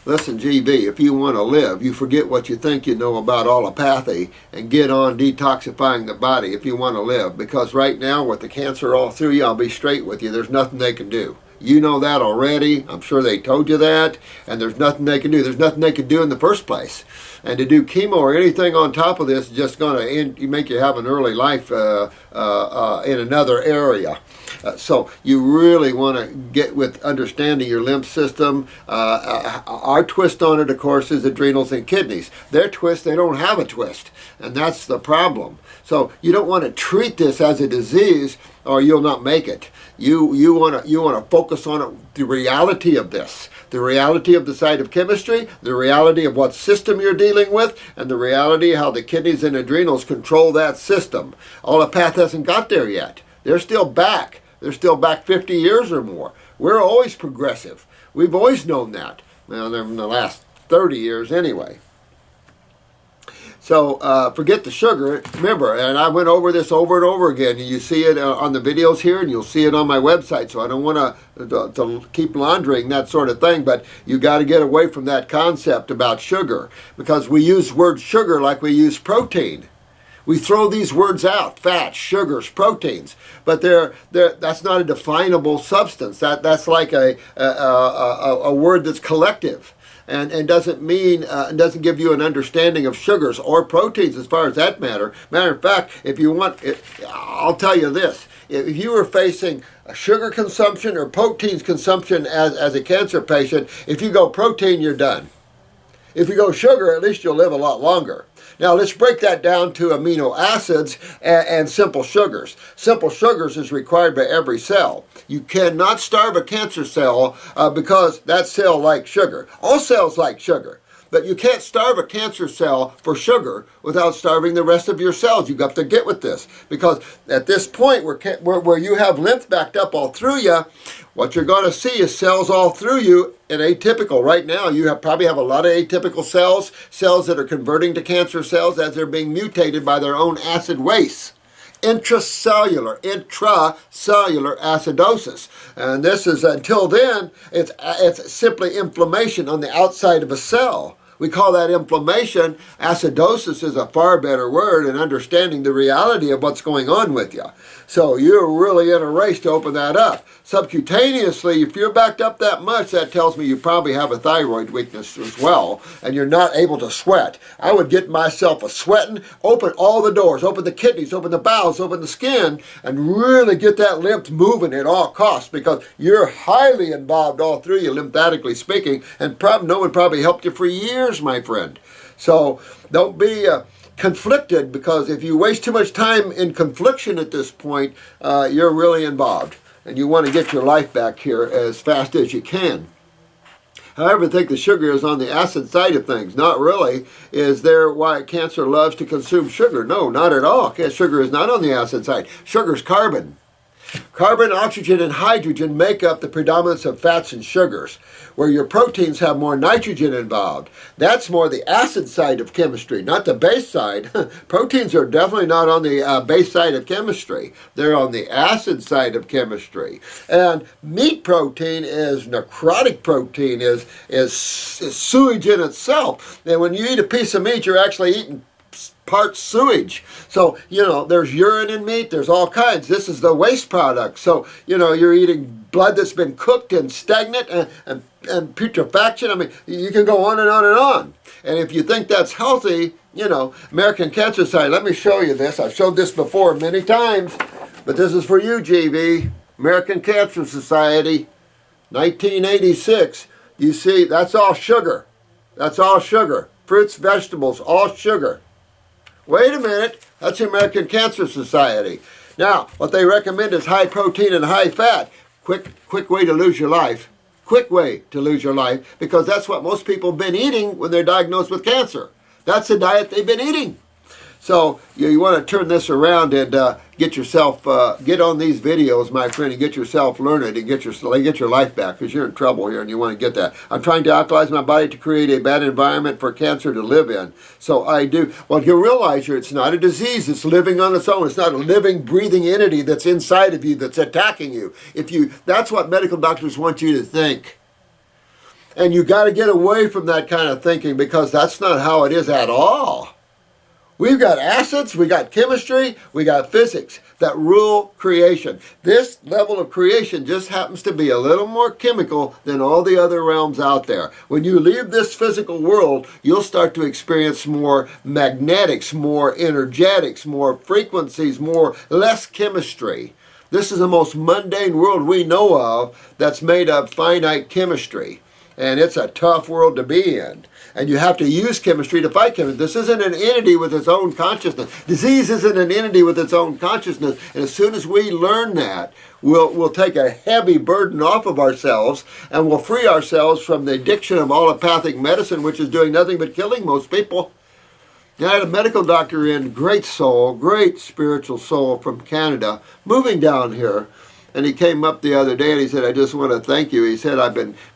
Listen, GV, if you want to live, you forget what you think you know about allopathy and get on detoxifying the body if you want to live. Because right now, with the cancer all through you, I'll be straight with you, there's nothing they can do. You know that already. I'm sure they told you that. And there's nothing they can do. There's nothing they could do in the first place. And to do chemo or anything on top of this is just going to make you have an early life in another area. So you really want to get with understanding your lymph system. Our twist on it, of course, is adrenals and kidneys. Their twist, they don't have a twist. And that's the problem. So you don't want to treat this as a disease or you'll not make it. You want to focus on it, the reality of this. The reality of the side of chemistry, the reality of what system you're dealing with, and the reality how the kidneys and adrenals control that system. Allopath hasn't got there yet. They're still back. They're still back 50 years or more. We're always progressive. We've always known that. Well, in the last 30 years anyway. So forget the sugar. Remember, and I went over this over and over again. You see it on the videos here, and you'll see it on my website. So I don't want to keep laundering that sort of thing, but you got to get away from that concept about sugar, because we use word sugar like we use protein. We throw these words out: fats, sugars, proteins, but that's not a definable substance. That's like a word that's collective. And doesn't mean, doesn't give you an understanding of sugars or proteins as far as that matter. Matter of fact, if you want, I'll tell you this. If you were facing a sugar consumption or proteins consumption as a cancer patient, if you go protein, you're done. If you go sugar, at least you'll live a lot longer. Now let's break that down to amino acids and simple sugars. Simple sugars is required by every cell. You cannot starve a cancer cell because that cell likes sugar. All cells like sugar. But you can't starve a cancer cell for sugar without starving the rest of your cells. You've got to get with this. Because at this point where you have lymph backed up all through you, what you're going to see is cells all through you and atypical. Right now, you probably have a lot of atypical cells, cells that are converting to cancer cells as they're being mutated by their own acid wastes. Intracellular acidosis. And this is, until then, it's simply inflammation on the outside of a cell. We call that inflammation. Acidosis is a far better word in understanding the reality of what's going on with you. So you're really in a race to open that up. Subcutaneously, if you're backed up that much, that tells me you probably have a thyroid weakness as well, and you're not able to sweat. I would get myself a sweating, open all the doors, open the kidneys, open the bowels, open the skin, and really get that lymph moving at all costs, because you're highly involved all through you, lymphatically speaking, and no one probably helped you for years, my friend. So don't be conflicted, because if you waste too much time in confliction at this point, you're really involved. And you want to get your life back here as fast as you can. However, I think the sugar is on the acid side of things. Not really. Is there why cancer loves to consume sugar? No, not at all. Sugar is not on the acid side. Sugar is carbon. Carbon, oxygen, and hydrogen make up the predominance of fats and sugars, where your proteins have more nitrogen involved. That's more the acid side of chemistry, not the base side. Proteins are definitely not on the base side of chemistry. They're on the acid side of chemistry. And meat protein is necrotic protein, is sewage in itself. And when you eat a piece of meat, you're actually eating part sewage. So, there's urine in meat, there's all kinds. This is the waste product. So, you're eating blood that's been cooked and stagnant and putrefaction. I mean, you can go on and on and on. And if you think that's healthy, American Cancer Society, let me show you this. I've showed this before many times, but this is for you, GV. American Cancer Society, 1986. You see, that's all sugar. That's all sugar. Fruits, vegetables, all sugar. Wait a minute, that's the American Cancer Society. Now, what they recommend is high protein and high fat. Quick way to lose your life. Quick way to lose your life, because that's what most people have been eating when they're diagnosed with cancer. That's the diet they've been eating. So you want to turn this around and get yourself, get on these videos, my friend, and get yourself learned and get your life back, because you're in trouble here and you want to get that. I'm trying to alkalize my body to create a bad environment for cancer to live in. So I do. Well, you realize it's not a disease. It's living on its own. It's not a living, breathing entity that's inside of you that's attacking you. That's what medical doctors want you to think. And you got to get away from that kind of thinking, because that's not how it is at all. We've got acids, we got chemistry, we got physics that rule creation. This level of creation just happens to be a little more chemical than all the other realms out there. When you leave this physical world, you'll start to experience more magnetics, more energetics, more frequencies, less chemistry. This is the most mundane world we know of that's made of finite chemistry. And it's a tough world to be in. And you have to use chemistry to fight chemistry. This isn't an entity with its own consciousness. Disease isn't an entity with its own consciousness. And as soon as we learn that, we'll take a heavy burden off of ourselves, and we'll free ourselves from the addiction of allopathic medicine, which is doing nothing but killing most people. I had a medical doctor in, great soul, great spiritual soul from Canada, moving down here. And he came up the other day and he said, I just want to thank you. He said,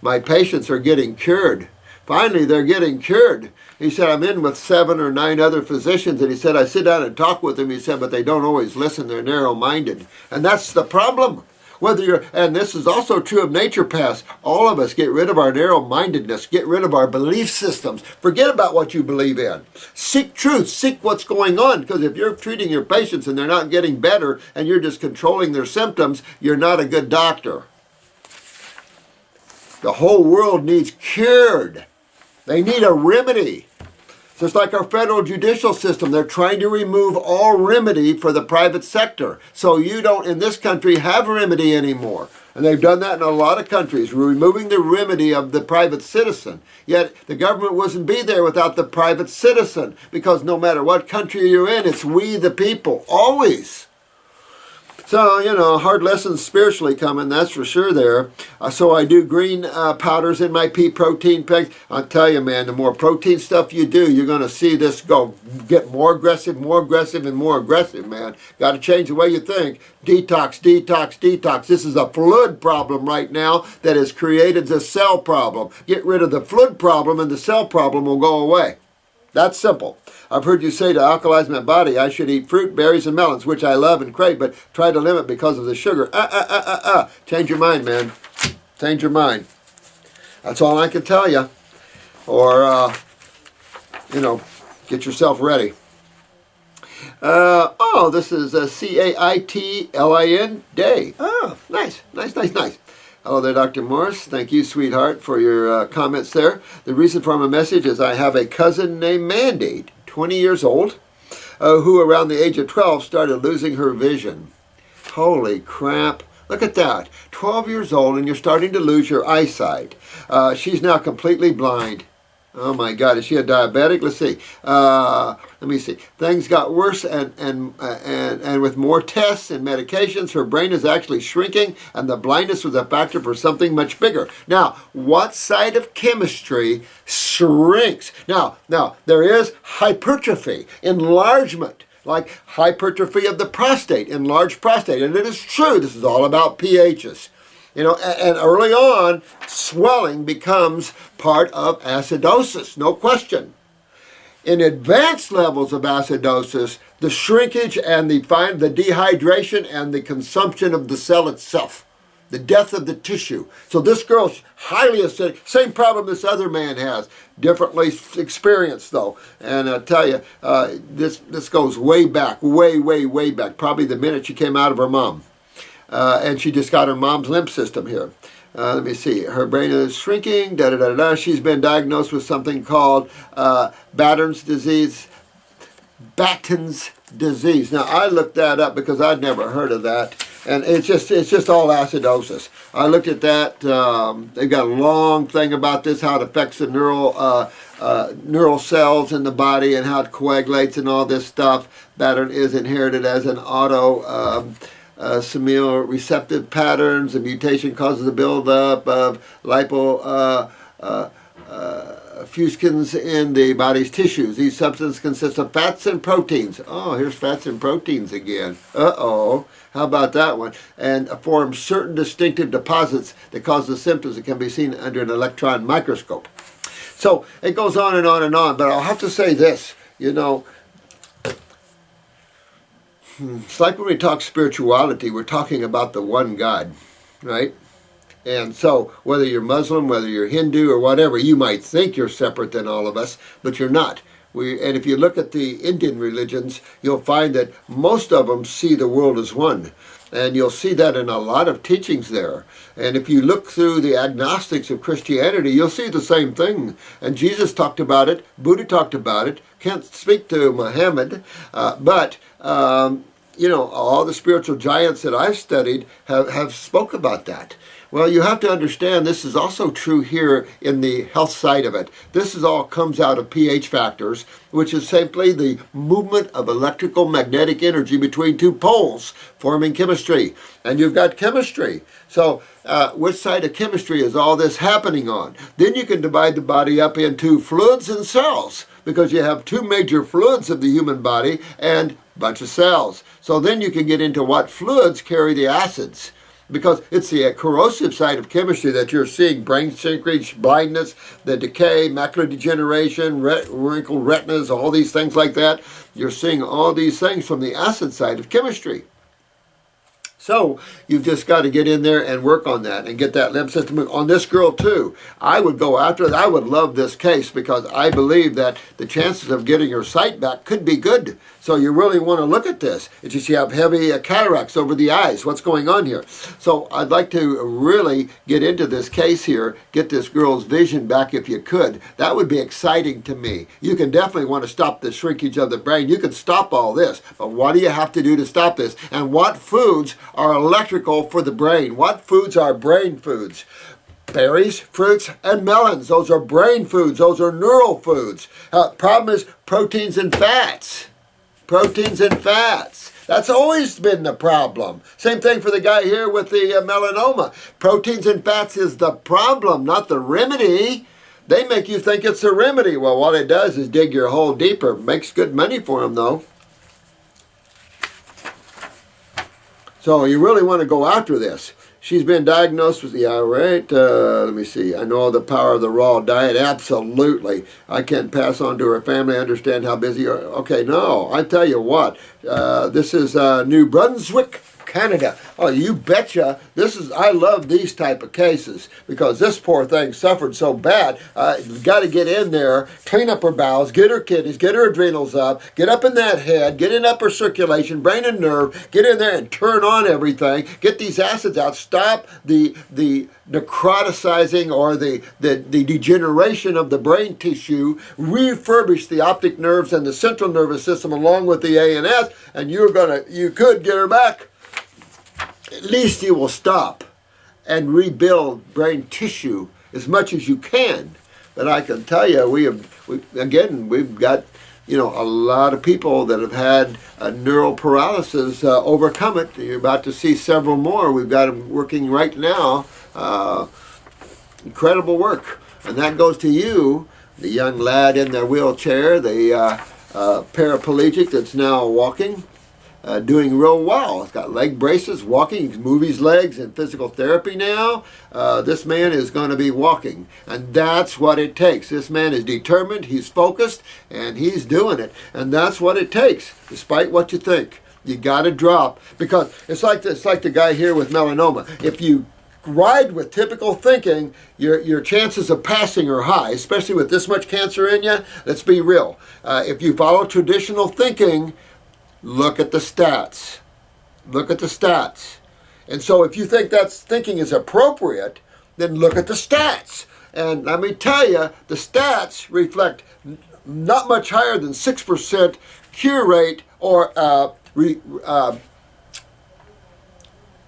my patients are getting cured. Finally, they're getting cured. He said, I'm in with 7 or 9 other physicians. And he said, I sit down and talk with them. He said, but they don't always listen. They're narrow-minded. And that's the problem. And this is also true of naturopaths. All of us get rid of our narrow-mindedness. Get rid of our belief systems. Forget about what you believe in. Seek truth. Seek what's going on. Because if you're treating your patients and they're not getting better and you're just controlling their symptoms, you're not a good doctor. The whole world needs cured. They need a remedy. Just like our federal judicial system, they're trying to remove all remedy for the private sector. So you don't, in this country, have remedy anymore. And they've done that in a lot of countries, removing the remedy of the private citizen. Yet the government wouldn't be there without the private citizen, because no matter what country you're in, it's we the people, always. So, hard lessons spiritually coming, that's for sure there. So I do green powders in my pea protein pegs. I'll tell you, man, the more protein stuff you do, you're going to see this get more aggressive, and more aggressive, man. Got to change the way you think. Detox, detox, detox. This is a fluid problem right now that has created the cell problem. Get rid of the fluid problem and the cell problem will go away. That's simple. I've heard you say to alkalize my body, I should eat fruit, berries, and melons, which I love and crave, but try to limit because of the sugar. Change your mind, man. Change your mind. That's all I can tell you. Or, get yourself ready. This is C-A-I-T-L-I-N, day. Oh, nice. Hello there, Dr. Morse. Thank you, sweetheart, for your comments there. The reason for my message is I have a cousin named Mandy, 20 years old, who around the age of 12 started losing her vision. Holy crap. Look at that. 12 years old and you're starting to lose your eyesight. She's now completely blind. Oh my God, is she a diabetic? Let's see. Let me see. Things got worse, and with more tests and medications, her brain is actually shrinking, and the blindness was a factor for something much bigger. Now, what side of chemistry shrinks? Now there is hypertrophy, enlargement. like hypertrophy of the prostate, enlarged prostate. And it is true, this is all about pHs. You know, and early on, swelling becomes part of acidosis, no question. In advanced levels of acidosis, the shrinkage and the dehydration and the consumption of the cell itself, the death of the tissue. So this girl's highly acidic, same problem this other man has, differently experienced though. And I tell you, this goes way back, way back, probably the minute she came out of her mom. And she just got her mom's lymph system here. Let me see. Her brain is shrinking. She's been diagnosed with something called Batten's disease. Batten's disease. Now I looked that up because I'd never heard of that, and it's just all acidosis. I looked at that. They've got a long thing about this, how it affects the neural cells in the body and how it coagulates and all this stuff. Batten is inherited as an autosomal receptive patterns. The mutation causes the buildup of fuscins in the body's tissues. These substances consist of fats and proteins. Oh, here's fats and proteins again. Uh-oh. How about that one? And form certain distinctive deposits that cause the symptoms that can be seen under an electron microscope. So it goes on and on and on, but I'll have to say this, you know, it's like when we talk spirituality, we're talking about the one God, right? And so whether you're Muslim, whether you're Hindu or whatever, you might think you're separate than all of us, but you're not. And if you look at the Indian religions, you'll find that most of them see the world as one. And you'll see that in a lot of teachings there. And if you look through the agnostics of Christianity, you'll see the same thing. And Jesus talked about it. Buddha talked about it. Can't speak to Muhammad. You know, all the spiritual giants that I've studied have spoke about that. Well, you have to understand this is also true here in the health side of it. This is all comes out of pH factors, which is simply the movement of electrical magnetic energy between two poles, forming chemistry. And you've got chemistry. So which side of chemistry is all this happening on? Then you can divide the body up into fluids and cells, because you have two major fluids of the human body and a bunch of cells. So then you can get into what fluids carry the acids, because it's the corrosive side of chemistry that you're seeing: brain shrinkage, blindness, the decay, macular degeneration, wrinkled retinas, all these things like that. You're seeing all these things from the acid side of chemistry. So you've just got to get in there and work on that and get that lymph system on this girl too. I would go after it. I would love this case because I believe that the chances of getting her sight back could be good. So you really want to look at this. It's just you have heavy cataracts over the eyes. What's going on here? So I'd like to really get into this case here, get this girl's vision back if you could. That would be exciting to me. You can definitely want to stop the shrinkage of the brain. You can stop all this, but what do you have to do to stop this? And what foods are electrical for the brain? What foods are brain foods? Berries, fruits, and melons. Those are brain foods. Those are neural foods. Problem is proteins and fats. Proteins and fats. That's always been the problem. Same thing for the guy here with the melanoma. Proteins and fats is the problem, not the remedy. They make you think it's a remedy. Well, what it does is dig your hole deeper. Makes good money for them, though. So you really want to go after this. She's been diagnosed with, yeah, right, let me see. I know the power of the raw diet, absolutely. I can't pass on to her family, I understand how busy you are. Okay, no, I tell you what, this is New Brunswick, Canada. Oh, you betcha. I love these type of cases because this poor thing suffered so bad. You've got to get in there, clean up her bowels, get her kidneys, get her adrenals up, get up in that head, get in upper circulation, brain and nerve, get in there and turn on everything, get these acids out, stop the necroticizing or the degeneration of the brain tissue, refurbish the optic nerves and the central nervous system along with the ANS, and you could get her back. At least you will stop and rebuild brain tissue as much as you can. But I can tell you, we've got, you know, a lot of people that have had neural paralysis overcome it. You're about to see several more. We've got them working right now. Incredible work. And that goes to you, the young lad in the wheelchair, the paraplegic that's now walking, doing real well. He's got leg braces, walking. He can move his legs in physical therapy now. This man is going to be walking, and that's what it takes. This man is determined, he's focused, and he's doing it, and that's what it takes, despite what you think. You got to drop, because it's like the guy here with melanoma. If you ride with typical thinking, your chances of passing are high, especially with this much cancer in you. Let's be real. If you follow traditional thinking, look at the stats. Look at the stats. And so if you think that thinking is appropriate, then look at the stats. And let me tell you, the stats reflect not much higher than 6% cure rate, or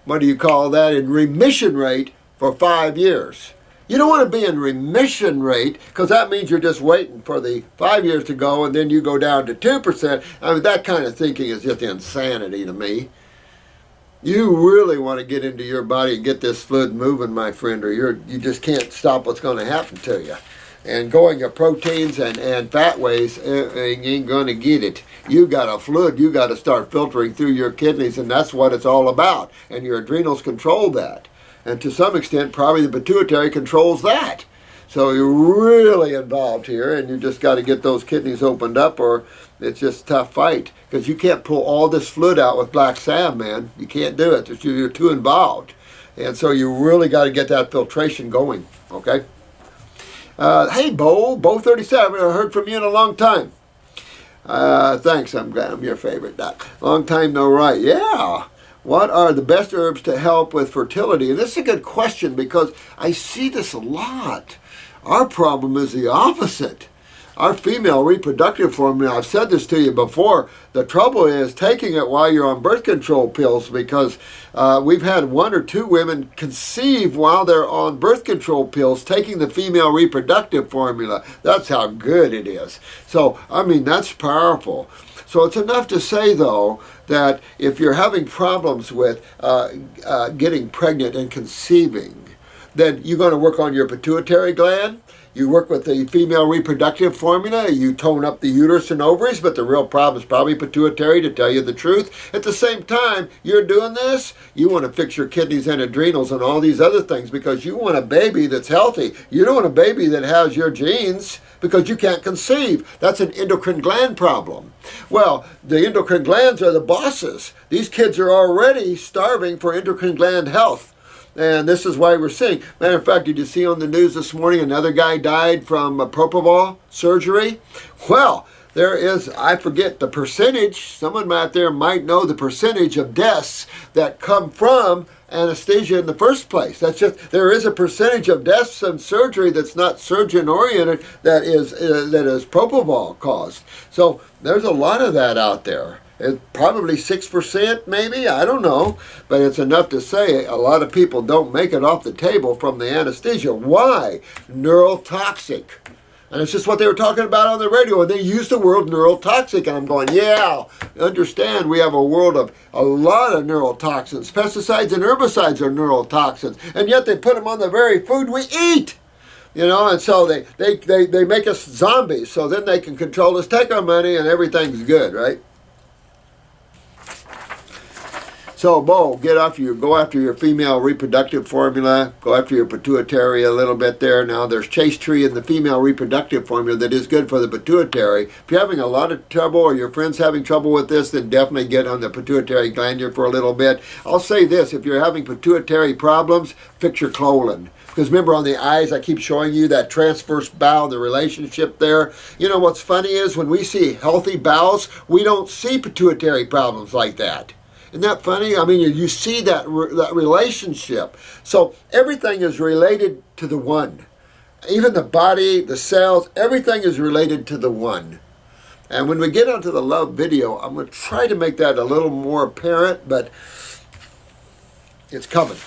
what do you call that, in remission rate for 5 years. You don't want to be in remission rate, because that means you're just waiting for the 5 years to go and then you go down to 2%. I mean, that kind of thinking is just insanity to me. You really want to get into your body and get this fluid moving, my friend, or you just can't stop what's going to happen to you. And going to proteins and fat ways ain't going to get it. You got a fluid, you got to start filtering through your kidneys, and that's what it's all about. And your adrenals control that. And to some extent, probably the pituitary controls that. So you're really involved here, and you just got to get those kidneys opened up, or it's just a tough fight. Because you can't pull all this fluid out with black salve, man. You can't do it. You're too involved. And so you really got to get that filtration going, okay? Hey, Bo 37, I heard from you in a long time. Thanks, I'm glad I'm your favorite, Doc. Long time no write. Yeah. What are the best herbs to help with fertility? And this is a good question, because I see this a lot. Our problem is the opposite. Our female reproductive formula, I've said this to you before, the trouble is taking it while you're on birth control pills, because we've had 1 or 2 women conceive while they're on birth control pills, taking the female reproductive formula. That's how good it is. So, I mean, that's powerful. So it's enough to say, though, that if you're having problems with getting pregnant and conceiving, then you're going to work on your pituitary gland. You work with the female reproductive formula, you tone up the uterus and ovaries, but the real problem is probably pituitary, to tell you the truth. At the same time, you're doing this, you want to fix your kidneys and adrenals and all these other things, because you want a baby that's healthy. You don't want a baby that has your genes, because you can't conceive. That's an endocrine gland problem. Well, the endocrine glands are the bosses. These kids are already starving for endocrine gland health. And this is why we're seeing. Matter of fact, did you see on the news this morning another guy died from propofol surgery? Well, there is, I forget the percentage, someone out there might know the percentage of deaths that come from anesthesia in the first place. That's just, there is a percentage of deaths and surgery that's not surgeon-oriented that is propofol caused. So there's a lot of that out there. It's probably 6% maybe, I don't know, but it's enough to say a lot of people don't make it off the table from the anesthesia. Why? Neurotoxic. And it's just what they were talking about on the radio, and they used the word neurotoxic, and I'm going, yeah, understand we have a world of a lot of neurotoxins. Pesticides and herbicides are neurotoxins, and yet they put them on the very food we eat. You know, and so they make us zombies, so then they can control us, take our money, and everything's good, right? So, Bo, go after your female reproductive formula, go after your pituitary a little bit there. Now, there's chase tree in the female reproductive formula that is good for the pituitary. If you're having a lot of trouble, or your friend's having trouble with this, then definitely get on the pituitary glandular for a little bit. I'll say this, if you're having pituitary problems, fix your colon. Because remember, on the eyes, I keep showing you that transverse bowel, the relationship there. You know, what's funny is when we see healthy bowels, we don't see pituitary problems like that. Isn't that funny? I mean, you see that relationship. So everything is related to the one. Even the body, the cells, everything is related to the one. And when we get onto the love video, I'm going to try to make that a little more apparent, but it's coming.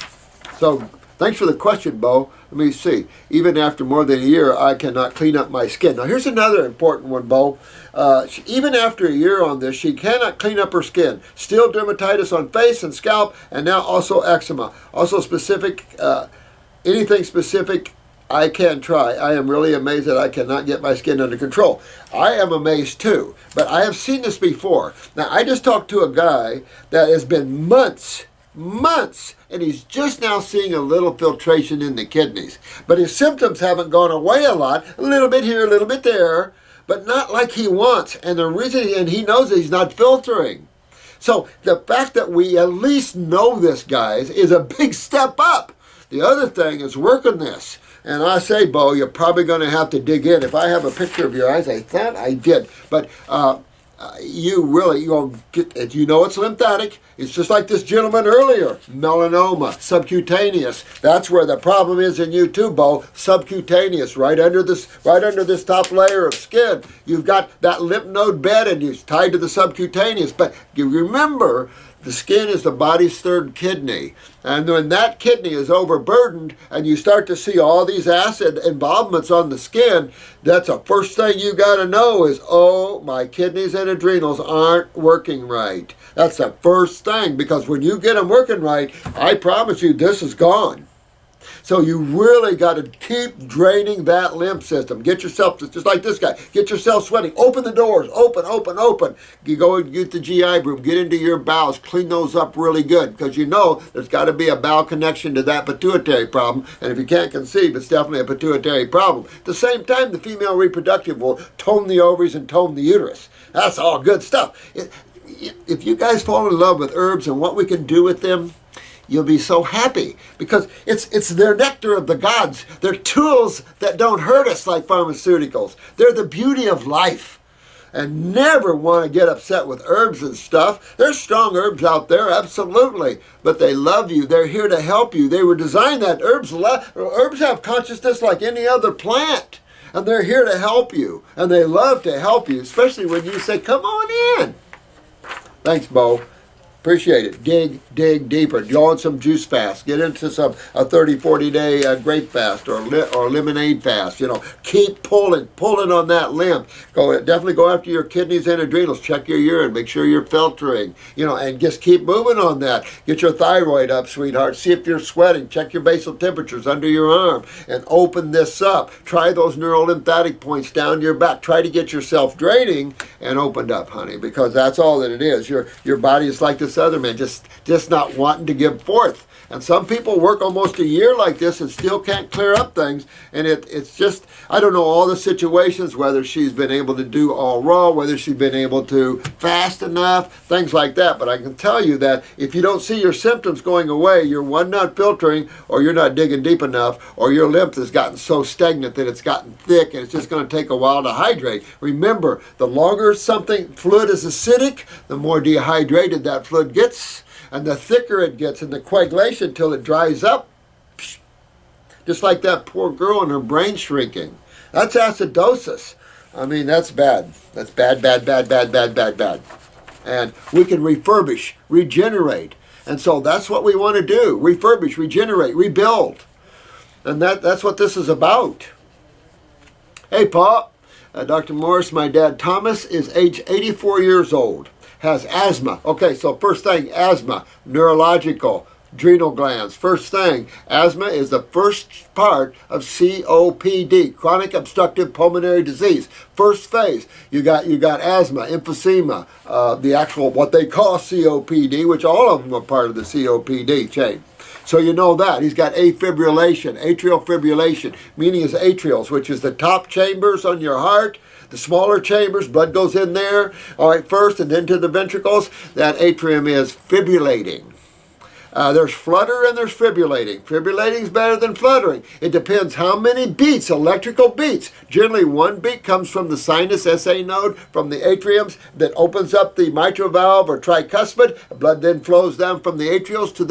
So thanks for the question, Bo. Let me see. Even after more than a year, I cannot clean up my skin. Now, here's another important one, Bo. Even after a year on this, she cannot clean up her skin. Still dermatitis on face and scalp, and now also eczema. Also specific, anything specific I can try. I am really amazed that I cannot get my skin under control. I am amazed too, but I have seen this before. Now, I just talked to a guy that has been months, and he's just now seeing a little filtration in the kidneys. But his symptoms haven't gone away a lot, a little bit here, a little bit there, but not like he wants. And the reason, and he knows that he's not filtering. So the fact that we at least know this, guys, is a big step up. The other thing is working this. And I say, Bo, you're probably going to have to dig in. If I have a picture of your eyes, I thought I did. But you get, you know it's lymphatic. It's just like this gentleman earlier, melanoma, subcutaneous. That's where the problem is in you too, Bo. Subcutaneous, right under this top layer of skin. You've got that lymph node bed and it's tied to the subcutaneous. But you remember, the skin is the body's third kidney. And when that kidney is overburdened and you start to see all these acid involvements on the skin, that's the first thing you got to know is, oh, my kidneys and adrenals aren't working right. That's the first thing, because when you get them working right, I promise you this is gone. So you really got to keep draining that lymph system. Get yourself, just like this guy, get yourself sweating. Open the doors, open. You go and get the GI room, get into your bowels, clean those up really good, because you know there's got to be a bowel connection to that pituitary problem. And if you can't conceive, it's definitely a pituitary problem. At the same time, the female reproductive will tone the ovaries and tone the uterus. That's all good stuff. If you guys fall in love with herbs and what we can do with them, you'll be so happy, because it's their nectar of the gods. They're tools that don't hurt us like pharmaceuticals. They're the beauty of life. And never want to get upset with herbs and stuff. There's strong herbs out there, absolutely. But they love you. They're here to help you. They were designed that herbs have consciousness like any other plant. And they're here to help you. And they love to help you, especially when you say, come on in. Thanks, Bo. Appreciate it. Dig deeper. Go on some juice fast. Get into a 30, 40-day grape fast or lemonade fast. You know, keep pulling on that lymph. Definitely go after your kidneys and adrenals. Check your urine. Make sure you're filtering. You know, and just keep moving on that. Get your thyroid up, sweetheart. See if you're sweating. Check your basal temperatures under your arm and open this up. Try those neurolymphatic points down your back. Try to get yourself draining and opened up, honey, because that's all that it is. Your body is like this other man, just not wanting to give forth. And some people work almost a year like this and still can't clear up things. And it's just, I don't know all the situations, whether she's been able to do all raw, whether she's been able to fast enough, things like that. But I can tell you that if you don't see your symptoms going away, you're one, not filtering, or you're not digging deep enough, or your lymph has gotten so stagnant that it's gotten thick and it's just going to take a while to hydrate. Remember, the longer fluid is acidic, the more dehydrated that fluid gets, and the thicker it gets, and the coagulation until it dries up. Just like that poor girl and her brain shrinking. That's acidosis. I mean, that's bad. That's bad. And we can refurbish, regenerate. And so that's what we want to do. Refurbish, regenerate, rebuild. And that's what this is about. Hey, Pa. Dr. Morse, my dad Thomas is age 84 years old. Has asthma. Okay, so first thing, asthma, neurological, adrenal glands. First thing, asthma is the first part of COPD, chronic obstructive pulmonary disease. First phase, you got asthma, emphysema, the actual what they call COPD, which all of them are part of the COPD chain. So you know that. He's got afibrillation, atrial fibrillation, meaning his atrials, which is the top chambers on your heart. The smaller chambers, blood goes in there, all right, first, and then to the ventricles. That atrium is fibrillating. There's flutter and there's fibrillating. Fibrillating is better than fluttering. It depends how many beats, electrical beats. Generally, one beat comes from the sinus SA node, from the atriums, that opens up the mitral valve or tricuspid. Blood then flows down from the atrials to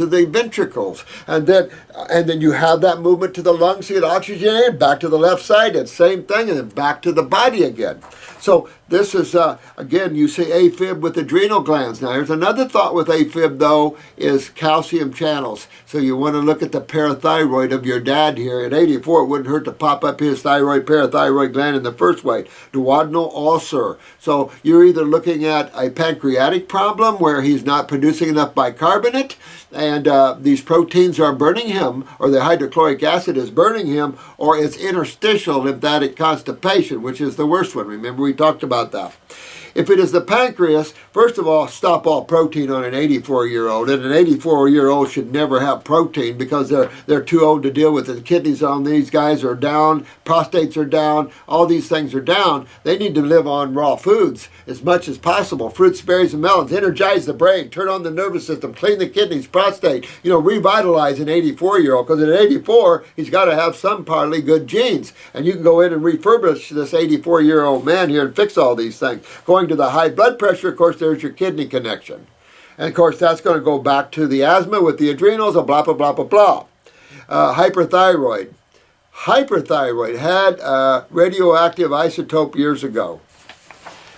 the ventricles. And then you have that movement to the lungs, you get oxygenated, back to the left side, and same thing, and then back to the body again. So this is, again, you see A-Fib with adrenal glands. Now, here's another thought with A-Fib, though, is calcium channels. So you want to look at the parathyroid of your dad here. At 84, it wouldn't hurt to pop up his parathyroid gland in the first way. Duodenal ulcer. So you're either looking at a pancreatic problem where he's not producing enough bicarbonate, and these proteins are burning him, or the hydrochloric acid is burning him, or it's interstitial lymphatic constipation, which is the worst one. Remember, we talked about that. If it is the pancreas, first of all, stop all protein on an 84-year-old. And an 84-year-old should never have protein because they're too old to deal with it. The kidneys on these guys are down, prostates are down, all these things are down. They need to live on raw foods as much as possible. Fruits, berries, and melons. Energize the brain, turn on the nervous system, clean the kidneys, prostate, revitalize an 84-year-old. Because at 84, he's got to have some partly good genes. And you can go in and refurbish this 84-year-old man here and fix all these things. Going to the high blood pressure, of course, there's your kidney connection. And of course, that's going to go back to the asthma with the adrenals and blah, blah, blah, blah, blah. Hyperthyroid. Hyperthyroid had radioactive isotope years ago.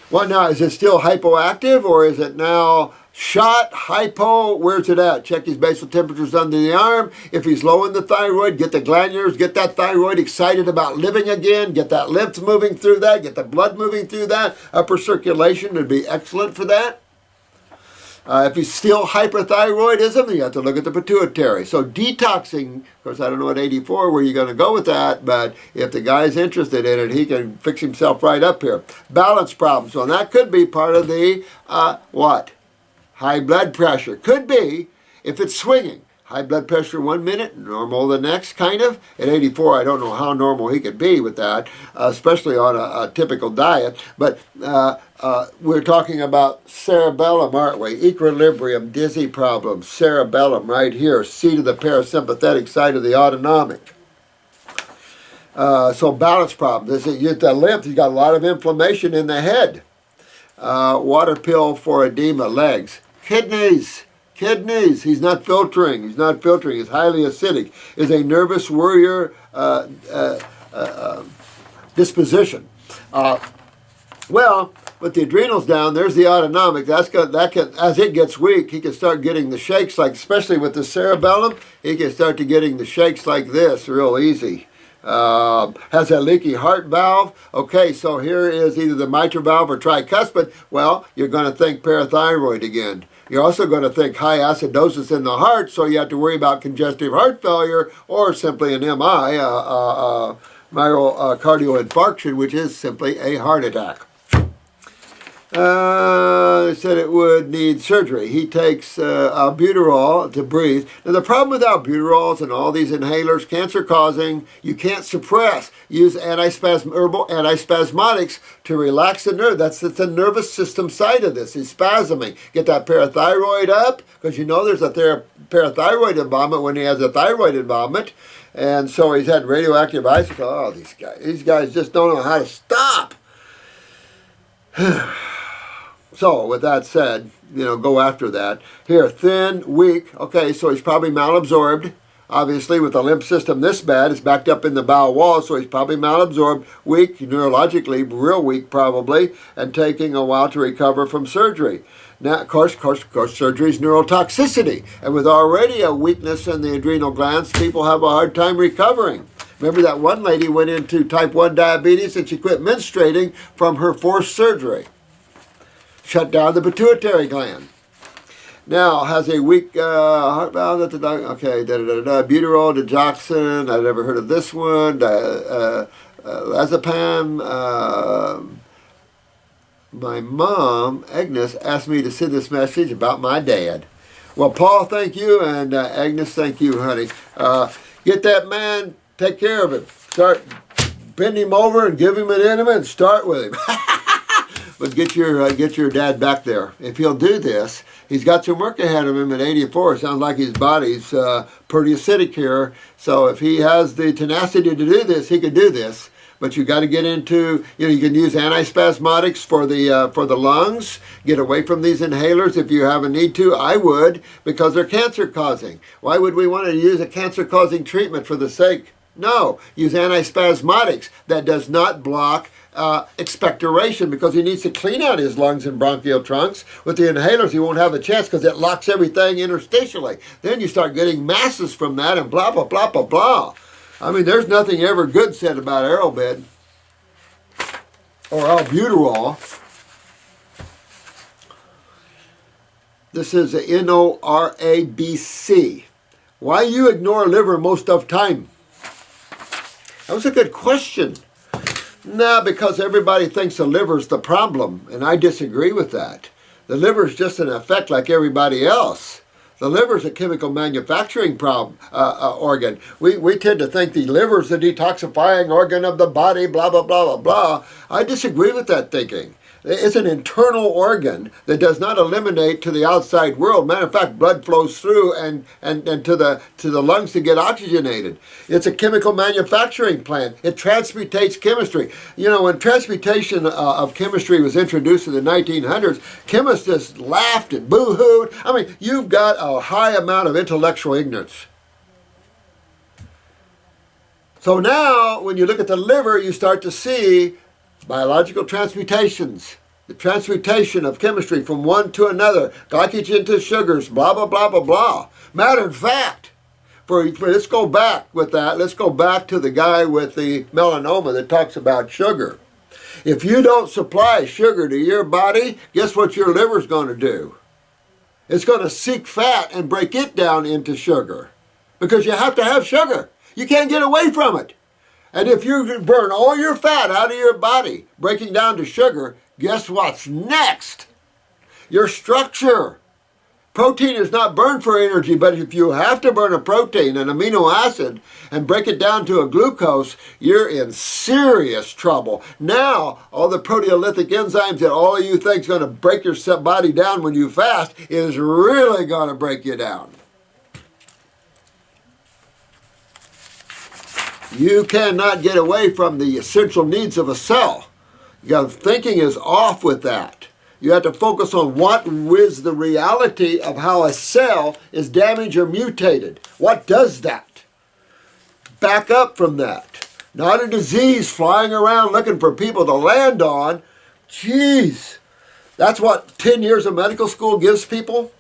Well, now, is it still hypoactive or is it now shot, hypo? Where's it at? Check his basal temperatures under the arm. If he's low in the thyroid, get the glandulars, get that thyroid excited about living again, get that lymph moving through that, get the blood moving through that. Upper circulation would be excellent for that. If he's still hyperthyroidism, you have to look at the pituitary. So detoxing, of course, I don't know at 84 where you're going to go with that, but if the guy's interested in it, he can fix himself right up here. Balance problems. So that could be part of the, what? High blood pressure. Could be if it's swinging. High blood pressure 1 minute, normal the next, kind of. At 84, I don't know how normal he could be with that, especially on a typical diet. But we're talking about cerebellum, aren't we? Equilibrium, dizzy problems, cerebellum right here, seat of the parasympathetic side of the autonomic. So balance problems. You get the lymph, you got a lot of inflammation in the head. Water pill for edema, legs. Kidneys. Kidneys. He's not filtering. He's not filtering. He's highly acidic. Is a nervous worrier disposition. Well, with the adrenals down, there's the autonomic. That can, as it gets weak, he can start getting the shakes, like especially with the cerebellum. He can start to getting the shakes like this, real easy. Has a leaky heart valve. Okay, so here is either the mitral valve or tricuspid. Well, you're going to think parathyroid again. You're also going to think high acidosis in the heart, so you have to worry about congestive heart failure or simply an MI, myocardial infarction, which is simply a heart attack. They said it would need surgery. He takes albuterol to breathe. Now, the problem with albuterols and all these inhalers, cancer-causing, you can't suppress. Use herbal antispasmodics to relax the nerve. That's the nervous system side of this. He's spasming. Get that parathyroid up, because you know there's a parathyroid involvement when he has a thyroid involvement. And so he's had radioactive isotope. Oh, these guys just don't know how to stop. So, with that said, go after that. Here, thin, weak. Okay, so he's probably malabsorbed. Obviously, with the lymph system this bad, it's backed up in the bowel wall, so he's probably malabsorbed, weak, neurologically, real weak probably, and taking a while to recover from surgery. Now, of course, surgery is neurotoxicity. And with already a weakness in the adrenal glands, people have a hard time recovering. Remember that one lady went into type 1 diabetes and she quit menstruating from her forced surgery. Shut down the pituitary gland. Now, has a weak heart valve. Okay, butyrol, digoxin. I've never heard of this one. Diazepam. My mom, Agnes, asked me to send this message about my dad. Well, Paul, thank you, and Agnes, thank you, honey. Get that man, take care of him. Start, bend him over and give him an enema and start with him. But get your dad back there. If he'll do this, he's got some work ahead of him at 84. It sounds like his body's pretty acidic here. So if he has the tenacity to do this, he could do this. But you got to get into, you can use antispasmodics for the lungs. Get away from these inhalers if you have a need to. I would, because they're cancer causing. Why would we want to use a cancer causing treatment for the sake? No, use antispasmodics. That does not block expectoration because he needs to clean out his lungs and bronchial trunks. With the inhalers, he won't have a chance because it locks everything interstitially. Then you start getting masses from that and blah, blah, blah, blah, blah. I mean, there's nothing ever good said about Arrowbid or albuterol. This is a NORABC. Why you ignore liver most of time? That was a good question. Nah, because everybody thinks the liver's the problem, and I disagree with that. The liver's just an effect like everybody else. The liver's a chemical manufacturing organ. We tend to think the liver's the detoxifying organ of the body, blah, blah, blah, blah, blah. I disagree with that thinking. It's an internal organ that does not eliminate to the outside world. Matter of fact, blood flows through and to the lungs to get oxygenated. It's a chemical manufacturing plant. It transmutates chemistry. You know, when transmutation of chemistry was introduced in the 1900s, chemists just laughed and boo-hooed. I mean, you've got a high amount of intellectual ignorance. So now, when you look at the liver, you start to see biological transmutations, the transmutation of chemistry from one to another, glycogen to sugars, blah, blah, blah, blah, blah. Matter of fact, let's go back with that. Let's go back to the guy with the melanoma that talks about sugar. If you don't supply sugar to your body, guess what your liver's going to do? It's going to seek fat and break it down into sugar because you have to have sugar. You can't get away from it. And if you burn all your fat out of your body, breaking down to sugar, guess what's next? Your structure. Protein is not burned for energy, but if you have to burn a protein, an amino acid, and break it down to a glucose, you're in serious trouble. Now, all the proteolytic enzymes that all of you think is going to break your body down when you fast is really going to break you down. You cannot get away from the essential needs of a cell. Your thinking is off with that. You have to focus on what is the reality of how a cell is damaged or mutated. What does that? Back up from that. Not a disease flying around looking for people to land on. Jeez. That's what 10 years of medical school gives people?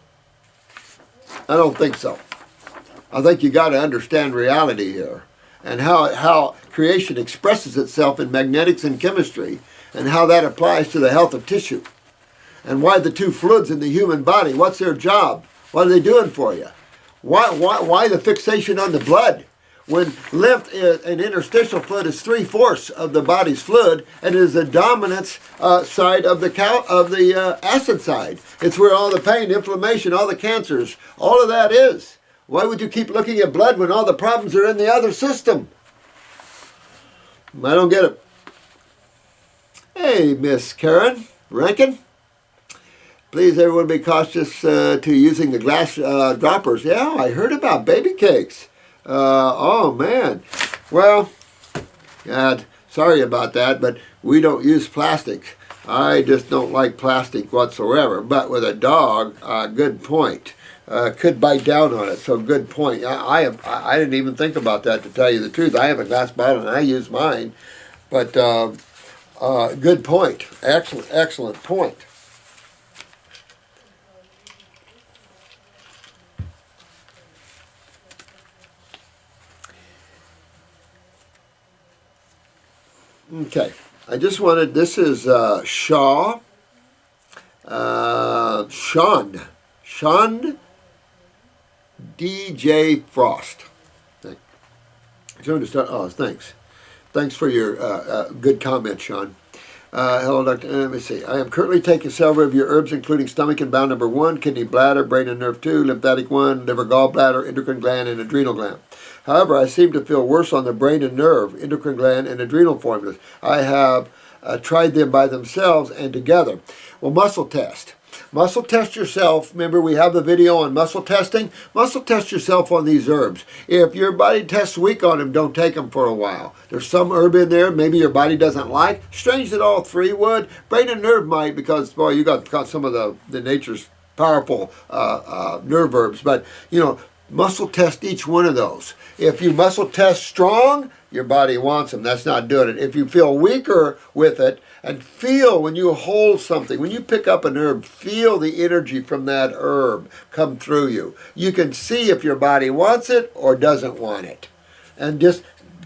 I don't think so. I think you got to understand reality here, and how creation expresses itself in magnetics and chemistry, and how that applies to the health of tissue. And why the two fluids in the human body, what's their job? What are they doing for you? Why the fixation on the blood? When lymph and interstitial fluid is 3/4 of the body's fluid, and it is the dominant side of the acid side. It's where all the pain, inflammation, all the cancers, all of that is. Why would you keep looking at blood when all the problems are in the other system? I don't get it. Hey, Miss Karen Rankin. Please, everyone, be cautious to using the glass droppers. Yeah, I heard about baby cakes. Oh, man. Well, God, sorry about that, but we don't use plastic. I just don't like plastic whatsoever. But with a dog, good point. Could bite down on it, so good point. I didn't even think about that, to tell you the truth. I have a glass bottle and I use mine. But good point. Excellent point. Okay, I just wanted, this is Sean DJ Frost. Oh, thanks. Thanks for your good comment, Sean. Hello, Doctor. Let me see. I am currently taking several of your herbs, including stomach and bowel number 1, kidney, bladder, brain and nerve 2, lymphatic 1, liver, gallbladder, endocrine gland, and adrenal gland. However, I seem to feel worse on the brain and nerve, endocrine gland, and adrenal formulas. I have tried them by themselves and together. Well, muscle test. Muscle test yourself. Remember, we have the video on muscle testing. Muscle test yourself on these herbs. If your body tests weak on them, don't take them for a while. There's some herb in there maybe your body doesn't like. Strange that all three would. Brain and nerve might, because, boy, you got some of the nature's powerful nerve herbs. But, you know, muscle test each one of those. If you muscle test strong, your body wants them. That's not doing it. If you feel weaker with it, and feel when you hold something, when you pick up an herb, feel the energy from that herb come through you. You can see if your body wants it or doesn't want it. And just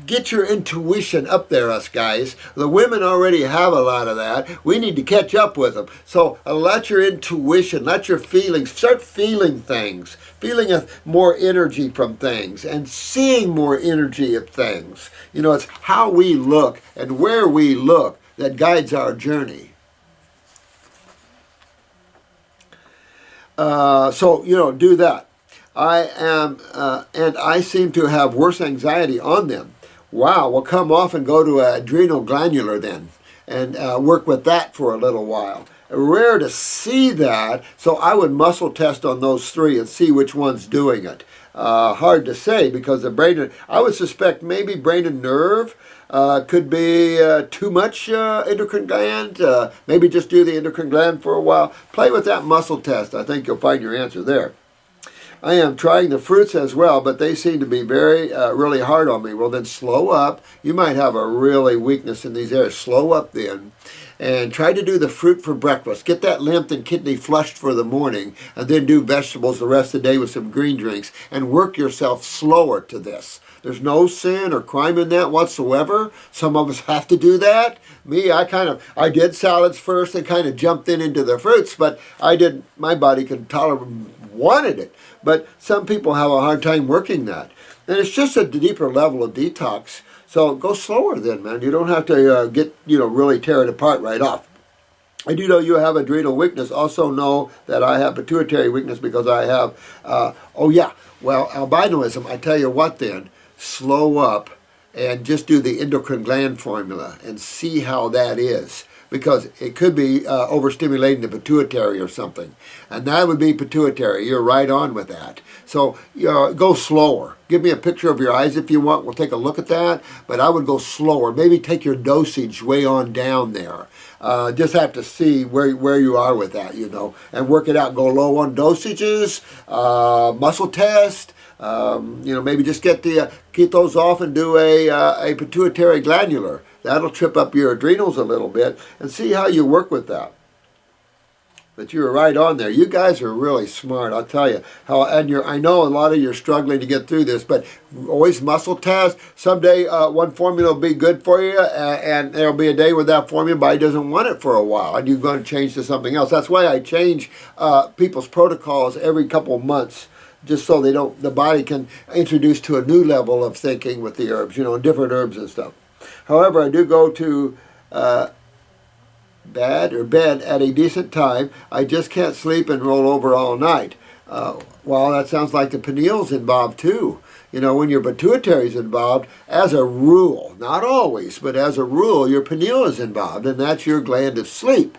get your intuition up there, us guys. The women already have a lot of that. We need to catch up with them. So let your intuition, let your feelings, start feeling things, feeling more energy from things, and seeing more energy of things. You know, it's how we look and where we look that guides our journey. So, you know, do that. And I seem to have worse anxiety on them. Wow, well, come off and go to an adrenal glandular then and work with that for a little while. Rare to see that, so I would muscle test on those three and see which one's doing it. Hard to say because the brain, I would suspect maybe brain and nerve could be too much endocrine gland. Maybe just do the endocrine gland for a while. Play with that muscle test. I think you'll find your answer there. I am trying the fruits as well, but they seem to be really hard on me. Well, then slow up. You might have a really weakness in these areas. Slow up then. And try to do the fruit for breakfast. Get that lymph and kidney flushed for the morning, and then do vegetables the rest of the day with some green drinks, and work yourself slower to this. There's no sin or crime in that whatsoever. Some of us have to do that. Me, I did salads first and kind of jumped into the fruits, but my body could tolerate, wanted it. But some people have a hard time working that. And it's just a deeper level of detox. So go slower then, man. You don't have to really tear it apart right off. I do know you have adrenal weakness. Also know that I have pituitary weakness because I have, albinism. I tell you what then, slow up and just do the endocrine gland formula and see how that is. Because it could be overstimulating the pituitary or something. And that would be pituitary. You're right on with that. So go slower. Give me a picture of your eyes if you want. We'll take a look at that. But I would go slower. Maybe take your dosage way on down there. Just have to see where you are with that, and work it out. Go low on dosages, muscle test. Maybe just keep those off and do a pituitary glandular. That'll trip up your adrenals a little bit, and see how you work with that. But you were right on there. You guys are really smart, I'll tell you. I know a lot of you are struggling to get through this, but always muscle test. Someday one formula will be good for you, and there'll be a day where that formula body doesn't want it for a while, and you're going to change to something else. That's why I change people's protocols every couple of months, just so the body can introduce to a new level of thinking with the herbs, different herbs and stuff. However, I do go to bed at a decent time. I just can't sleep and roll over all night. Well, that sounds like the pineal's involved too. When your pituitary's involved, as a rule, not always, but as a rule, your pineal is involved, and that's your gland of sleep.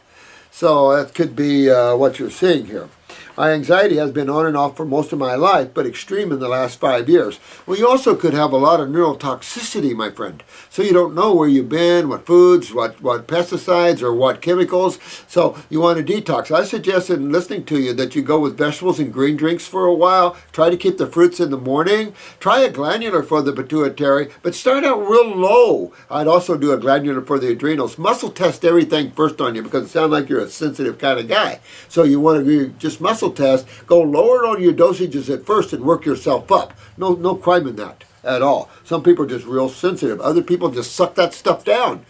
So that could be what you're seeing here. My anxiety has been on and off for most of my life, but extreme in the last 5 years. Well, you also could have a lot of neurotoxicity, my friend. So you don't know where you've been, what foods, what pesticides, or what chemicals. So you want to detox. I suggest in listening to you that you go with vegetables and green drinks for a while. Try to keep the fruits in the morning. Try a glandular for the pituitary, but start out real low. I'd also do a glandular for the adrenals. Muscle test everything first on you because it sounds like you're a sensitive kind of guy. So you want to just muscle test, go lower on your dosages at first and work yourself up. No crime in that at all. Some people are just real sensitive. Other people just suck that stuff down.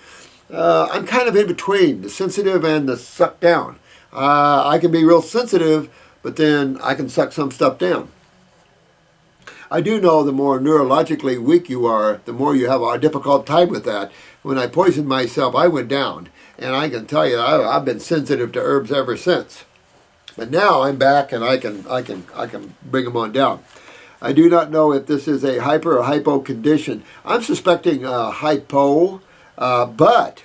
I'm kind of in between the sensitive and the suck down. I can be real sensitive, but then I can suck some stuff down. I do know the more neurologically weak you are, the more you have a difficult time with that. When I poisoned myself, I went down. And I can tell you, I've been sensitive to herbs ever since. But now I'm back and I can bring them on down. I do not know if this is a hyper or hypo condition. I'm suspecting hypo, but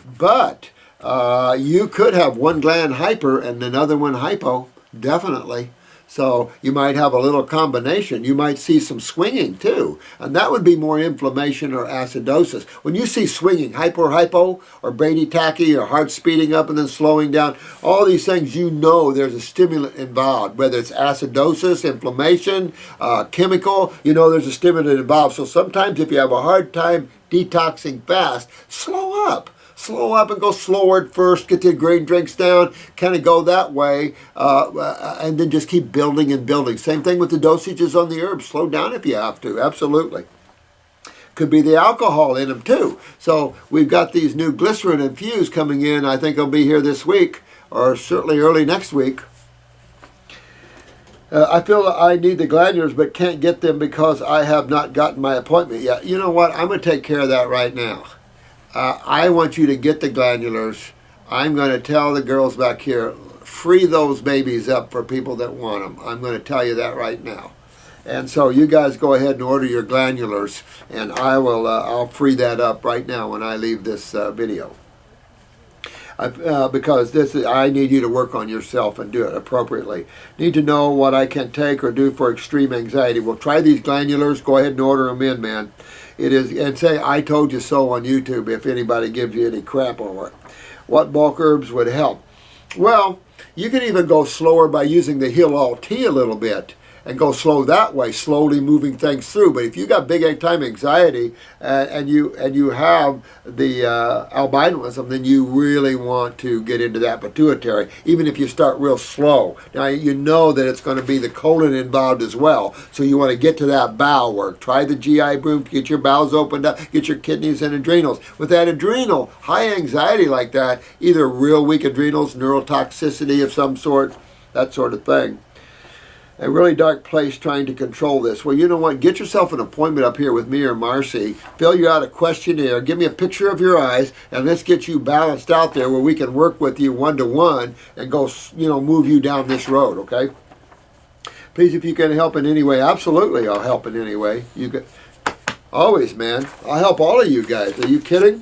you could have one gland hyper and another one hypo, definitely. So you might have a little combination. You might see some swinging too. And that would be more inflammation or acidosis. When you see swinging, hypo, or bradytachy, or heart speeding up and then slowing down, all these things, you know there's a stimulant involved, whether it's acidosis, inflammation, chemical, you know there's a stimulant involved. So sometimes if you have a hard time detoxing fast, slow up. Slow up and go slower at first, get the green drinks down, kind of go that way, and then just keep building and building. Same thing with the dosages on the herbs. Slow down if you have to, absolutely. Could be the alcohol in them too. So we've got these new glycerin infused coming in. I think they'll be here this week, or certainly early next week. I feel that I need the glandulars but can't get them because I have not gotten my appointment yet. You know what? I'm going to take care of that right now. I want you to get the glandulars. I'm going to tell the girls back here, free those babies up for people that want them. I'm going to tell you that right now. And so you guys go ahead and order your glandulars, and I'll free that up right now when I leave this video. Because I need you to work on yourself and do it appropriately. Need to know what I can take or do for extreme anxiety. Well, try these glandulars. Go ahead and order them in, man. It is, and say I told you so on YouTube if anybody gives you any crap over it. What bulk herbs would help? Well, you can even go slower by using the Heal All tea a little bit and go slow that way, slowly moving things through. But if you got big time anxiety and you have the albinism, then you really want to get into that pituitary, even if you start real slow. Now you know that it's going to be the colon involved as well, so you want to get to that bowel work. Try the GI broom, get your bowels opened up, get your kidneys and adrenals. With that adrenal, high anxiety like that, either real weak adrenals, neurotoxicity of some sort, that sort of thing. A really dark place trying to control this. Well, you know what? Get yourself an appointment up here with me or Marcy. Fill you out a questionnaire. Give me a picture of your eyes, and let's get you balanced out there where we can work with you one-to-one and go, move you down this road, okay? Please, if you can help in any way, absolutely I'll help in any way. You can, always, man. I'll help all of you guys. Are you kidding?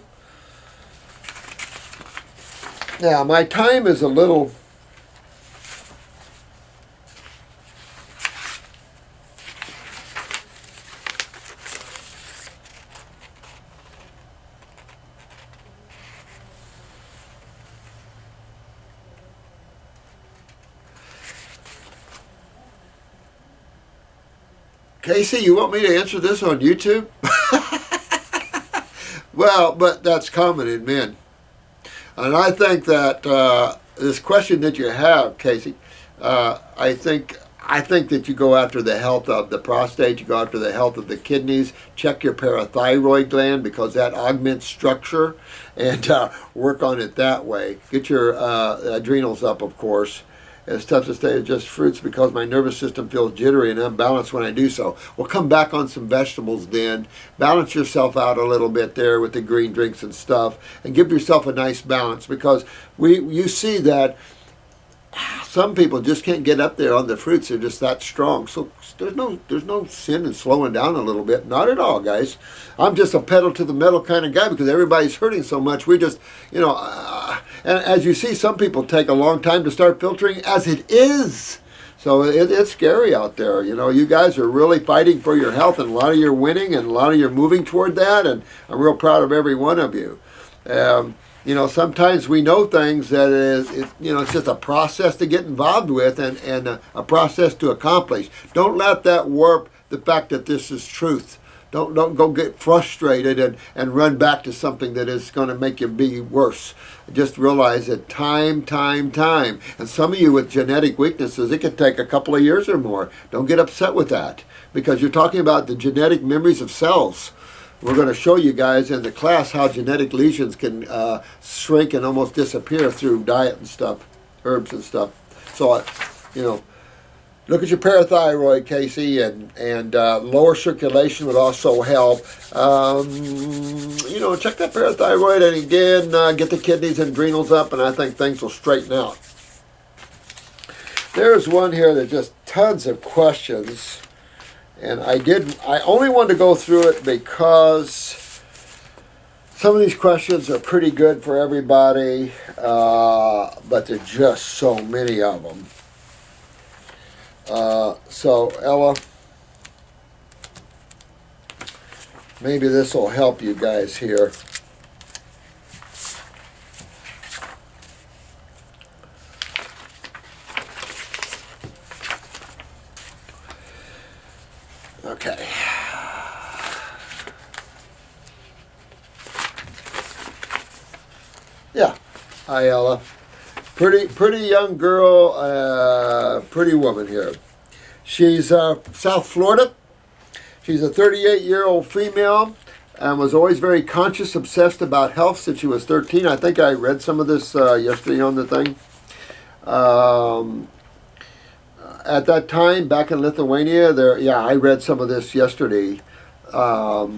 Now, my time is a little... Casey, you want me to answer this on YouTube? Well, but that's common in men. And I think that this question that you have, Casey, I think that you go after the health of the prostate, you go after the health of the kidneys, check your parathyroid gland because that augments structure, and work on it that way. Get your adrenals up, of course. It's tough to stay just fruits because my nervous system feels jittery and unbalanced when I do so. Well, come back on some vegetables then. Balance yourself out a little bit there with the green drinks and stuff, and give yourself a nice balance, because you see that some people just can't get up there on the fruits. They're just that strong. So there's no sin in slowing down a little bit. Not at all, guys. I'm just a pedal to the metal kind of guy because everybody's hurting so much. We just, and as you see, some people take a long time to start filtering, as it is. So it's scary out there. You guys are really fighting for your health, and a lot of you are winning, and a lot of you are moving toward that, and I'm real proud of every one of you. Sometimes we know things that it's just a process to get involved with and a process to accomplish. Don't let that warp the fact that this is truth. Don't go get frustrated and run back to something that is going to make you be worse. Just realize that time. And some of you with genetic weaknesses, it could take a couple of years or more. Don't get upset with that, because you're talking about the genetic memories of cells. We're going to show you guys in the class how genetic lesions can shrink and almost disappear through diet and stuff, herbs and stuff. So, look at your parathyroid, Casey, and lower circulation would also help. Check that parathyroid, and again, get the kidneys and adrenals up, and I think things will straighten out. There's one here that just tons of questions. And I only wanted to go through it because some of these questions are pretty good for everybody, but there's just so many of them. So Ella, maybe this will help you guys here. Okay. Yeah. Hi, Ella. Pretty young girl, pretty woman here. She's South Florida. She's a 38-year-old female and was always very conscious, obsessed about health since she was 13. I think I read some of this yesterday on the thing. At that time, back in Lithuania, I read some of this yesterday. But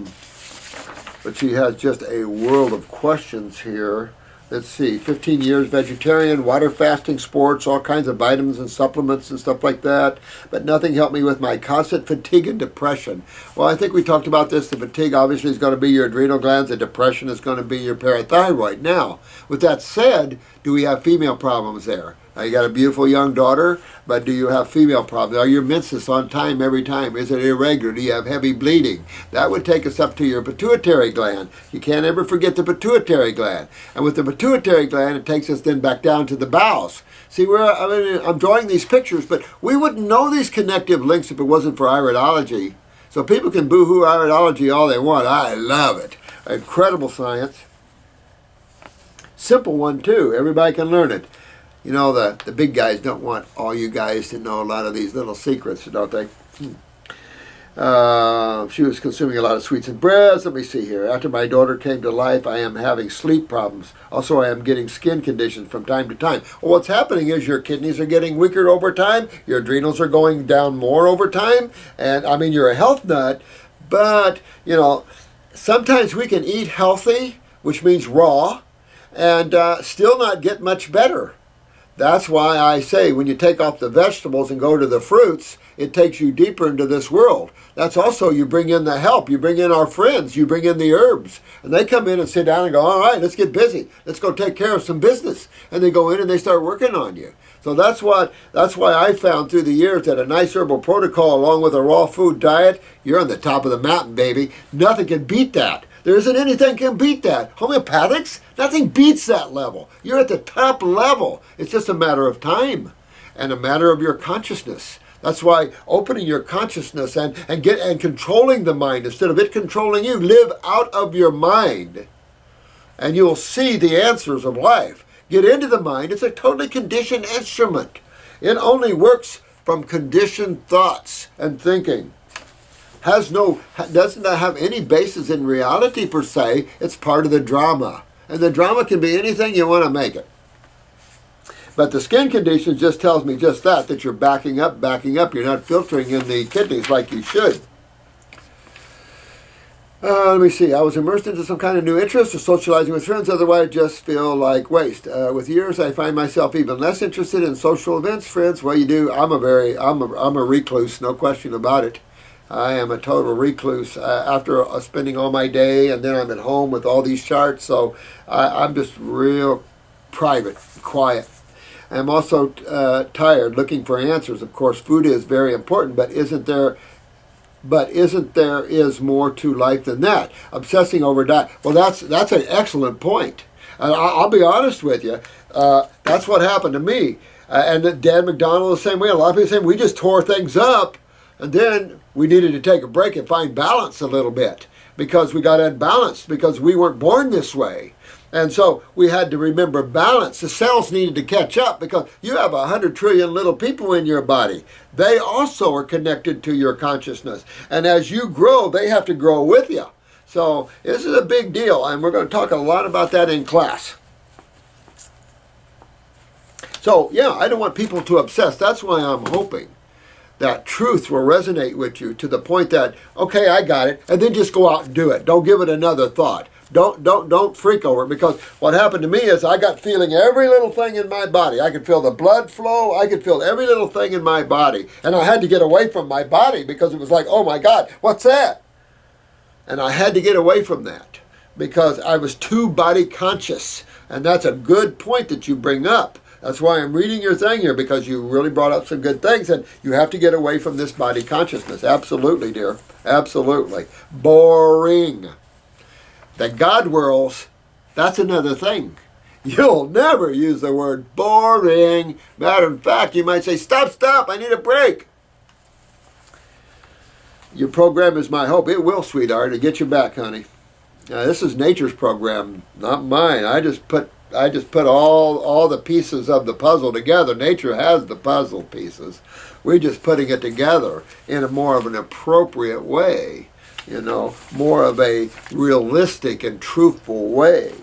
she has just a world of questions here. Let's see, 15 years vegetarian, water fasting, sports, all kinds of vitamins and supplements and stuff like that. But nothing helped me with my constant fatigue and depression. Well, I think we talked about this. The fatigue obviously is going to be your adrenal glands. The depression is going to be your parathyroid. Now, with that said, do we have female problems there? Now, you got a beautiful young daughter, but do you have female problems? Are your menses on time every time? Is it irregular? Do you have heavy bleeding? That would take us up to your pituitary gland. You can't ever forget the pituitary gland. And with the pituitary gland, it takes us then back down to the bowels. See, I'm drawing these pictures, but we wouldn't know these connective links if it wasn't for iridology. So people can boo-hoo iridology all they want. I love it. Incredible science. Simple one, too. Everybody can learn it. You know, the big guys don't want all you guys to know a lot of these little secrets, don't they? She was consuming a lot of sweets and breads. Let me see here. After my daughter came to life, I am having sleep problems. Also, I am getting skin conditions from time to time. Well, what's happening is your kidneys are getting weaker over time. Your adrenals are going down more over time. And, I mean, you're a health nut. But, you know, sometimes we can eat healthy, which means raw, and still not get much better. That's why I say when you take off the vegetables and go to the fruits, it takes you deeper into this world. That's also, you bring in the help, you bring in our friends, you bring in the herbs. And they come in and sit down and go, all right, let's get busy. Let's go take care of some business. And they go in and they start working on you. So that's why I found through the years that a nice herbal protocol along with a raw food diet, you're on the top of the mountain, baby. Nothing can beat that. There isn't anything can beat that. Homeopathics, nothing beats that level. You're at the top level. It's just a matter of time and a matter of your consciousness. That's why opening your consciousness and controlling the mind instead of it controlling you. Live out of your mind and you'll see the answers of life. Get into the mind. It's a totally conditioned instrument. It only works from conditioned thoughts and thinking. Doesn't have any basis in reality per se. It's part of the drama. And the drama can be anything you want to make it. But the skin condition just tells me just that you're backing up. You're not filtering in the kidneys like you should. Let me see. I was immersed into some kind of new interest or socializing with friends. Otherwise, just feel like waste. With years, I find myself even less interested in social events. Friends, well, you do. I'm a recluse, no question about it. I am a total recluse after spending all my day, and then I'm at home with all these charts. So I'm just real private, quiet. I'm also tired, looking for answers. Of course, food is very important, but isn't there is more to life than that? Obsessing over diet. Well, that's an excellent point. And I'll be honest with you. That's what happened to me. And Dan McDonald the same way. A lot of people saying we just tore things up, and then we needed to take a break and find balance a little bit because we got unbalanced because we weren't born this way. And so we had to remember balance. The cells needed to catch up because you have 100 trillion little people in your body. They also are connected to your consciousness. And as you grow, they have to grow with you. So this is a big deal, and we're going to talk a lot about that in class. So, yeah, I don't want people to obsess. That's why I'm hoping that truth will resonate with you to the point that, okay, I got it, and then just go out and do it. Don't give it another thought. Don't freak over it, because what happened to me is I got feeling every little thing in my body. I could feel the blood flow. I could feel every little thing in my body. And I had to get away from my body because it was like, oh my God, what's that? And I had to get away from that because I was too body conscious. And that's a good point that you bring up. That's why I'm reading your thing here, because you really brought up some good things, and you have to get away from this body consciousness. Absolutely, dear. Absolutely. Boring. The God worlds, that's another thing. You'll never use the word boring. Matter of fact, you might say, stop, I need a break. Your program is my hope. It will, sweetheart, to get you back, honey. This is nature's program, not mine. I just put all the pieces of the puzzle together. Nature has the puzzle pieces. We're just putting it together in a more of an appropriate way, you know, more of a realistic and truthful way.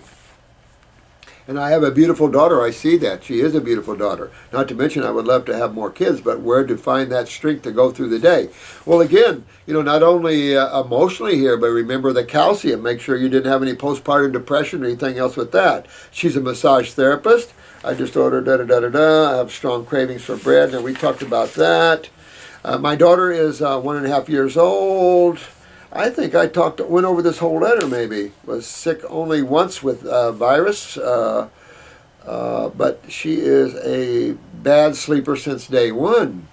And I have a beautiful daughter. I see that. She is a beautiful daughter. Not to mention I would love to have more kids, but where to find that strength to go through the day? Well, again, you know, not only emotionally here, but remember the calcium. Make sure you didn't have any postpartum depression or anything else with that. She's a massage therapist. I just ordered I have strong cravings for bread, and we talked about that. My daughter is 1.5 years old. I think I went over this whole letter maybe. Was sick only once with virus, but she is a bad sleeper since day one.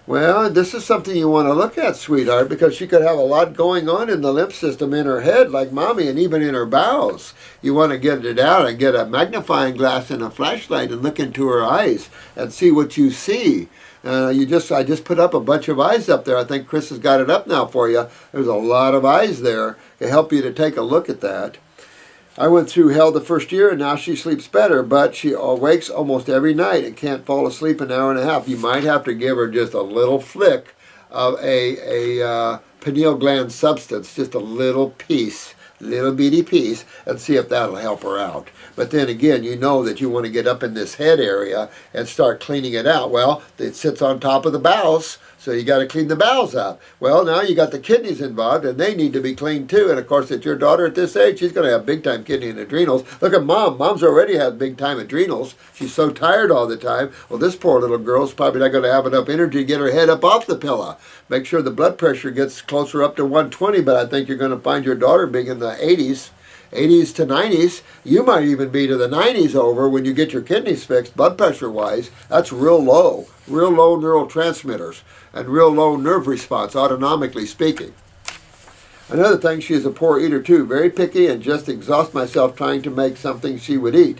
Well, this is something you want to look at, sweetheart, because she could have a lot going on in the lymph system in her head, like mommy, and even in her bowels. You want to get it out and get a magnifying glass and a flashlight and look into her eyes and see what you see. I just put up a bunch of eyes up there. I think Chris has got it up now for you. There's a lot of eyes there to help you to take a look at that. I went through hell the first year, and now she sleeps better, but she awakes almost every night and can't fall asleep an hour and a half. You might have to give her just a little flick of a pineal gland substance, just a little piece, little bitty piece, and see if that'll help her out. But then again, you know that you want to get up in this head area and start cleaning it out. Well, it sits on top of the bowels, so you got to clean the bowels out. Well, now you got the kidneys involved, and they need to be cleaned too. And of course, it's your daughter at this age, she's going to have big-time kidney and adrenals. Look at mom. Mom's already had big-time adrenals. She's so tired all the time. Well, this poor little girl's probably not going to have enough energy to get her head up off the pillow. Make sure the blood pressure gets closer up to 120, but I think you're going to find your daughter being in the 80s to 90s. You might even be to the 90s over when you get your kidneys fixed, blood pressure-wise. That's real low neurotransmitters and real low nerve response, autonomically speaking. Another thing, she is a poor eater too, very picky, and just exhaust myself trying to make something she would eat.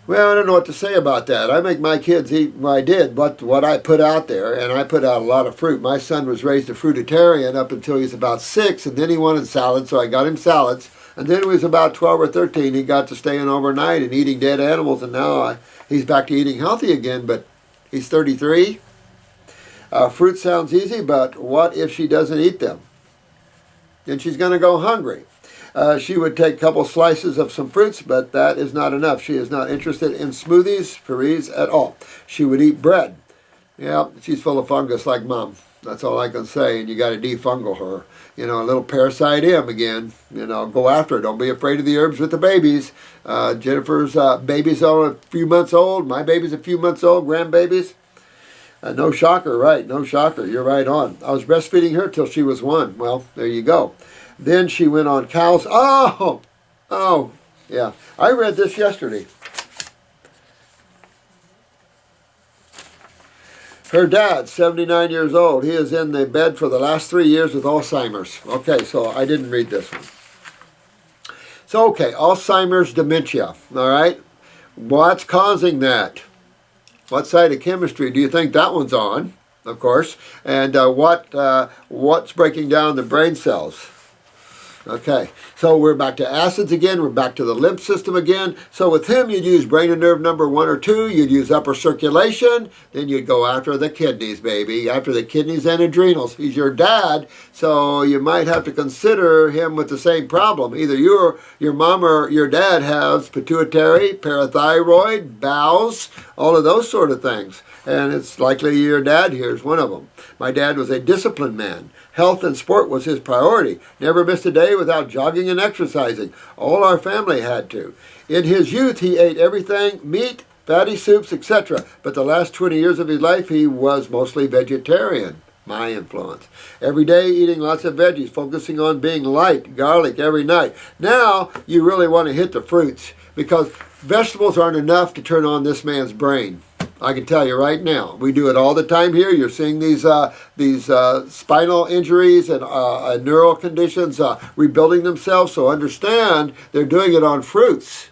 Well, I don't know what to say about that. I make my kids eat what I put out there, and I put out a lot of fruit. My son was raised a fruitarian up until he was about 6, and then he wanted salads, so I got him salads. And then when he was about 12 or 13, he got to staying overnight and eating dead animals, and now he's back to eating healthy again, but he's 33. Fruit sounds easy, but what if she doesn't eat them? Then she's going to go hungry. She would take a couple slices of some fruits, but that is not enough. She is not interested in smoothies, purees at all. She would eat bread. Yeah, she's full of fungus like mom. That's all I can say, and you got to defungal her. You know, a little parasite M again. You know, go after her. Don't be afraid of the herbs with the babies. Jennifer's baby's only a few months old. My baby's a few months old, grandbabies. No shocker, right? No shocker. You're right on. I was breastfeeding her till she was 1. Well, there you go. Then she went on cows. Oh, yeah. I read this yesterday. Her dad, 79 years old, he is in the bed for the last 3 years with Alzheimer's. Okay, so I didn't read this one. So, okay, Alzheimer's dementia, all right? What's causing that? What side of chemistry do you think that one's on, of course? And what's breaking down the brain cells? Okay, so we're back to acids again. We're back to the lymph system again. So with him, you'd use brain and nerve number 1 or 2. You'd use upper circulation. Then you'd go after the kidneys, baby. After the kidneys and adrenals. He's your dad, so you might have to consider him with the same problem. Either your mom or your dad has pituitary, parathyroid, bowels, all of those sort of things. And it's likely your dad here is one of them. My dad was a disciplined man. Health and sport was his priority. Never missed a day without jogging and exercising. All our family had to. In his youth, he ate everything, meat, fatty soups, etc. But the last 20 years of his life, he was mostly vegetarian. my influence. Every day eating lots of veggies, focusing on being light, garlic every night. Now you really want to hit the fruits, because vegetables aren't enough to turn on this man's brain. I can tell you right now, we do it all the time here. You're seeing these spinal injuries and neural conditions rebuilding themselves. So understand, they're doing it on fruits.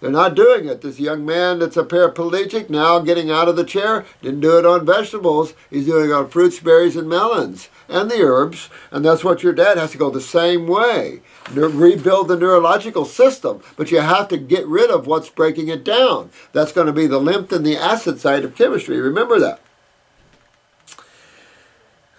They're not doing it. This young man that's a paraplegic now getting out of the chair didn't do it on vegetables. He's doing it on fruits, berries, and melons, and the herbs. And that's what your dad has to go the same way. Rebuild the neurological system, but you have to get rid of what's breaking it down. That's going to be the lymph and the acid side of chemistry. Remember that.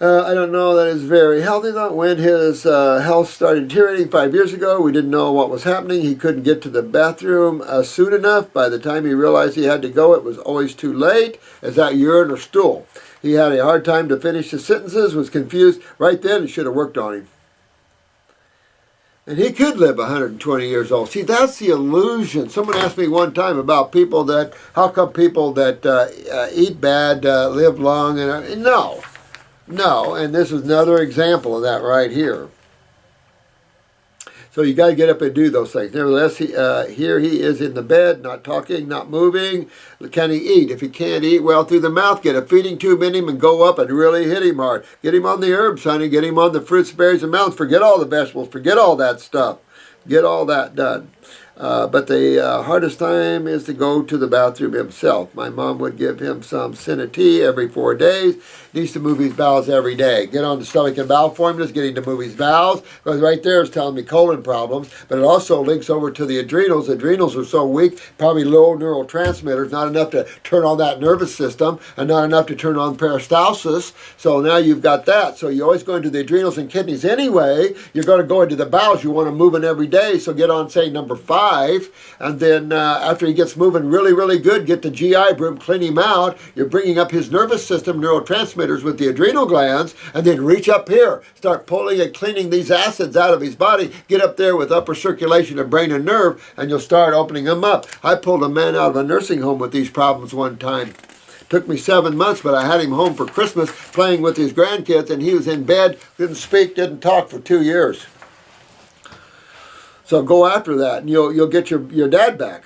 I don't know that is very healthy though. When his health started deteriorating 5 years ago, we didn't know what was happening. He couldn't get to the bathroom soon enough. By the time he realized he had to go, it was always too late. Is that urine or stool? He had a hard time to finish his sentences, was confused. Right then, it should have worked on him. And he could live 120 years old. See, that's the illusion. Someone asked me one time about people that, how come people that eat bad live long? And no, and this is another example of that right here. So you got to get up and do those things. Nevertheless, here he is in the bed, not talking, not moving. Can he eat? If he can't eat well through the mouth, get a feeding tube in him and go up and really hit him hard. Get him on the herbs, honey. Get him on the fruits, berries, and melons. Forget all the vegetables. Forget all that stuff. Get all that done. But the hardest time is to go to the bathroom himself. My mom would give him some Cinna-T every 4 days. Needs to move his bowels every day. Get on the stomach and bowel formulas, getting to move his bowels. Because right there is telling me colon problems. But it also links over to the adrenals. Adrenals are so weak, probably low neurotransmitters, not enough to turn on that nervous system, and not enough to turn on peristalsis. So now you've got that. So you always go into the adrenals and kidneys anyway. You're going to go into the bowels. You want to move it every day. So get on, say, number 5. And then after he gets moving really, really good, get the GI broom, clean him out. You're bringing up his nervous system, neurotransmitters with the adrenal glands, and then reach up here. Start pulling and cleaning these acids out of his body. Get up there with upper circulation of brain and nerve, and you'll start opening them up. I pulled a man out of a nursing home with these problems one time. Took me 7 months, but I had him home for Christmas playing with his grandkids, and he was in bed, didn't speak, didn't talk for 2 years. So go after that, and you'll get your dad back.